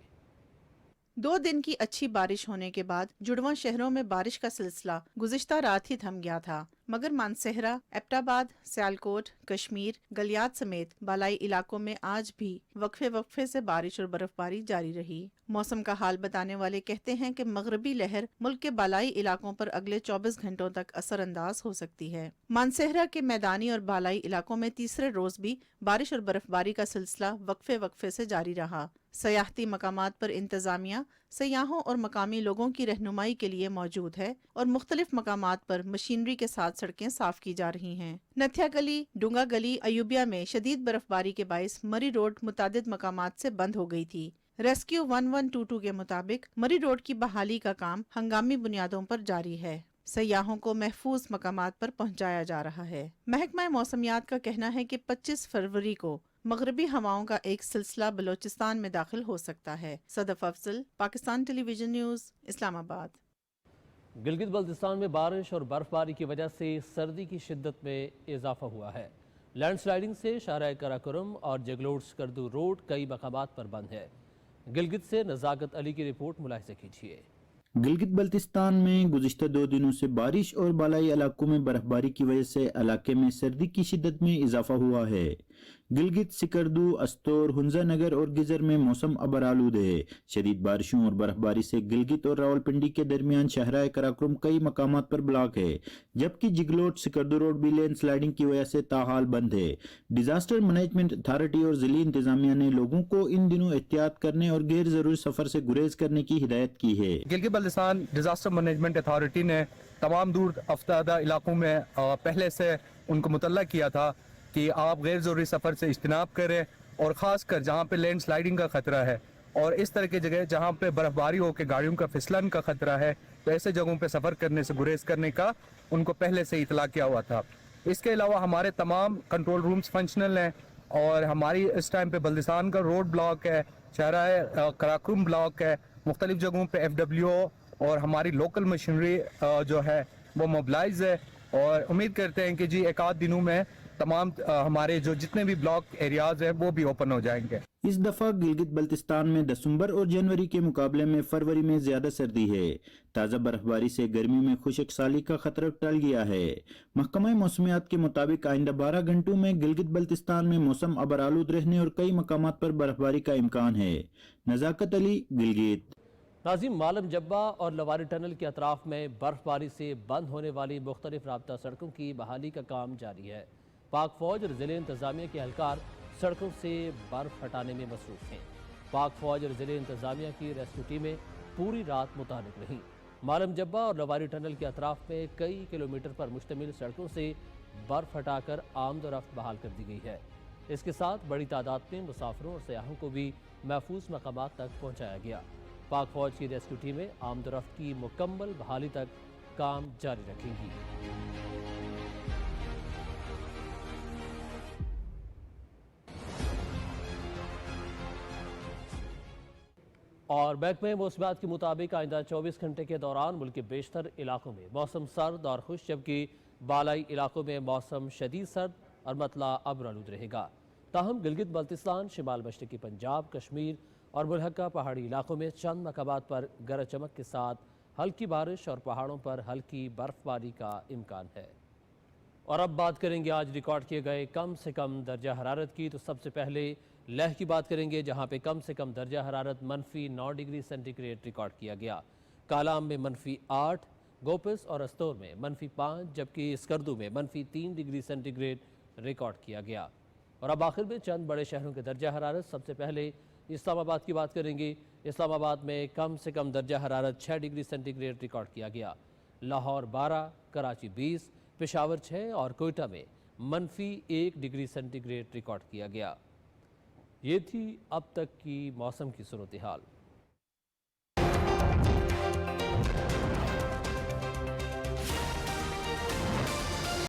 2 दिन की अच्छी बारिश होने के बाद जुड़वां शहरों में बारिश का सिलसिला गुज़िश्ता रात ही थम गया था, मगर मानसेहरा, एबटाबाद, सियालकोट, कश्मीर, गलियात समेत बालाई इलाकों में आज भी वक्फे वक्फे से बारिश और बर्फबारी जारी रही। मौसम का हाल बताने वाले कहते हैं कि मगरबी लहर मुल्क के बालाई इलाकों पर अगले 24 घंटों तक असरअंदाज हो सकती है। मानसेहरा के मैदानी और बालाई इलाकों में तीसरे रोज भी बारिश और बर्फबारी का सिलसिला वक्फे वक्फे से जारी रहा। सयाहती मकामात पर इंतजामिया सयाहों और मकामी लोगों की रहनुमाई के लिए मौजूद है और मुख्तलिफ मकामात पर मशीनरी के साथ सड़कें साफ की जा रही हैं। नथिया गली, डूंगा गली, अयूबिया में शदीद बर्फबारी के बाइस मरी रोड मुतादिद मकामात से बंद हो गई थी। रेस्क्यू 1122 के मुताबिक मरी रोड की बहाली का काम हंगामी बुनियादों पर जारी है। सयाहों को महफूज मकामात पर पहुंचाया जा रहा है। महकमा मौसमियात का कहना है कि 25 फरवरी को मगरबी हवाओं का एक सिलसिला बलोचिस्तान में दाखिल हो सकता है। Sadaf Afzal, Pakistan television news, Islamabad. गिलगित बल्तिस्तान में बारिश और बर्फबारी की वजह से सर्दी की शिद्दत में इजाफा हुआ है। लैंड स्लाइडिंग से शाहराह कराकोरम और जगलोट स्कर्दू रोड कई मकामात पर बंद है। गिलगित से नज़ाकत अली की रिपोर्ट मुलाहिजा कीजिए। गिलगित बल्तिस्तान में गुज़िश्ता 2 दिनों से बारिश और बालाई इलाकों में बर्फबारी की वजह से इलाके में सर्दी की शिद्दत में इजाफा हुआ है। गिलगित, सिकरदू, अस्तोर, हुंजा नगर और गिजर में मौसम अबरालूद है। शदीद बारिशों और बर्फबारी से गिलगित और रावलपिंडी के दरमियान शाहराह कराकोरम कई मकामात पर ब्लॉक है, जबकि जिगलोट सिकरदू रोड भी लैंड स्लाइडिंग की वजह से ताहाल बंद है। डिजास्टर मैनेजमेंट अथॉरिटी और जिली इंतजामिया ने लोगों को इन दिनों एहतियात करने और गैर जरूरी सफर से गुरेज करने की हिदायत की है। Gilgit Baltistan disaster management authority ने तमाम दूर अफ्तादा इलाकों में पहले से उनको मुतल्ला किया था कि आप गैर ज़रूरी सफ़र से इज्तनाब करें, और ख़ास कर जहाँ पे लैंड स्लाइडिंग का ख़तरा है और इस तरह की जगह जहाँ पे बर्फ़बारी हो के गाड़ियों का फिसलन का ख़तरा है, तो ऐसे जगहों पे सफ़र करने से गुरेज करने का उनको पहले से इतला किया हुआ था। इसके अलावा हमारे तमाम कंट्रोल रूम्स फंक्शनल हैं और हमारी इस टाइम पे बल्तिस्तान का रोड ब्लॉक है, शाहराह कराकोरम ब्लॉक है, मुख्तलिफ जगहों पे FWO और हमारी लोकल मशीनरी जो है वो मोबिलाइज है, और उम्मीद करते हैं कि जी एक आध दिनों में तमाम हमारे जो जितने भी ब्लॉक एरियाज हैं वो भी ओपन हो जाएंगे। इस दफा गिलगित बल्तिस्तान में दिसंबर और जनवरी के मुकाबले में फरवरी में ज्यादा सर्दी है। ताज़ा बर्फबारी से गर्मी में खुश्क साली का खतरा टल गया है। महकमा मौसमियात के मुताबिक आइंदा 12 घंटों में गिलगित बल्तिस्तान में मौसम अबरालूद रहने और कई मकामात पर बर्फबारी का इम्कान है। नज़ाकत अली, गिलगित। नाज़िम, मालम जब्बा और लवारी टनल के अतराफ में बर्फबारी से बंद होने वाली मुख्तलिफ राब्ता सड़कों की बहाली का काम जारी है। पाक फौज और ज़िले इंतज़ामिया के एहलकार सड़कों से बर्फ हटाने में मसरूफ़ हैं। पाक फौज और ज़िले इंतज़ामिया की रेस्क्यू टीमें पूरी रात मुतहरिक रहीं। मालम जब्बा और लवारी टनल के अतराफ में कई किलोमीटर पर मुश्तमिल सड़कों से बर्फ हटाकर आमदोरफ्त बहाल कर दी गई है। इसके साथ बड़ी तादाद में मुसाफिरों और सयाहों को भी महफूज मकामात तक पहुँचाया गया। पाक फौज की रेस्क्यू टीमें आमदोरफ्त की मुकम्मल बहाली तक काम जारी रखेंगी। और महकमे मौसमियात के मुताबिक आइंदा 24 घंटे के दौरान मुल्क के बेशतर इलाकों में मौसम सर्द और खुश, जबकि बालाई इलाकों में मौसम शदीद सर्द और मतला अबरालूद रहेगा। ताहम गिलगित बल्तिस्तान, शिमाल मशरक़ी पंजाब, कश्मीर और मुलहका पहाड़ी इलाकों में चंद मकामात पर गरज चमक के साथ हल्की बारिश और पहाड़ों पर हल्की बर्फबारी का इम्कान है। और अब बात करेंगे आज रिकॉर्ड किए गए कम से कम दर्जा हरारत की। तो सबसे पहले लेह की बात करेंगे, जहां पे कम से कम दर्जा हरारत -9 डिग्री सेंटीग्रेड रिकॉर्ड किया गया। कालाम में -8, गोपिस और अस्तोर में -5, जबकि स्कर्दू में -3 डिग्री सेंटीग्रेड रिकॉर्ड किया गया। और अब आखिर में चंद बड़े शहरों के दर्जा हरारत। सबसे पहले इस्लामाबाद की बात करेंगे। इस्लामाबाद में कम से कम दर्जा हरारत 6 डिग्री सेंटीग्रेड रिकॉर्ड किया गया। लाहौर 12, कराची 20, पेशावर 6 और कोयटा में -1 डिग्री सेंटीग्रेड रिकॉर्ड किया गया। ये थी अब तक की मौसम की सूरत हाल।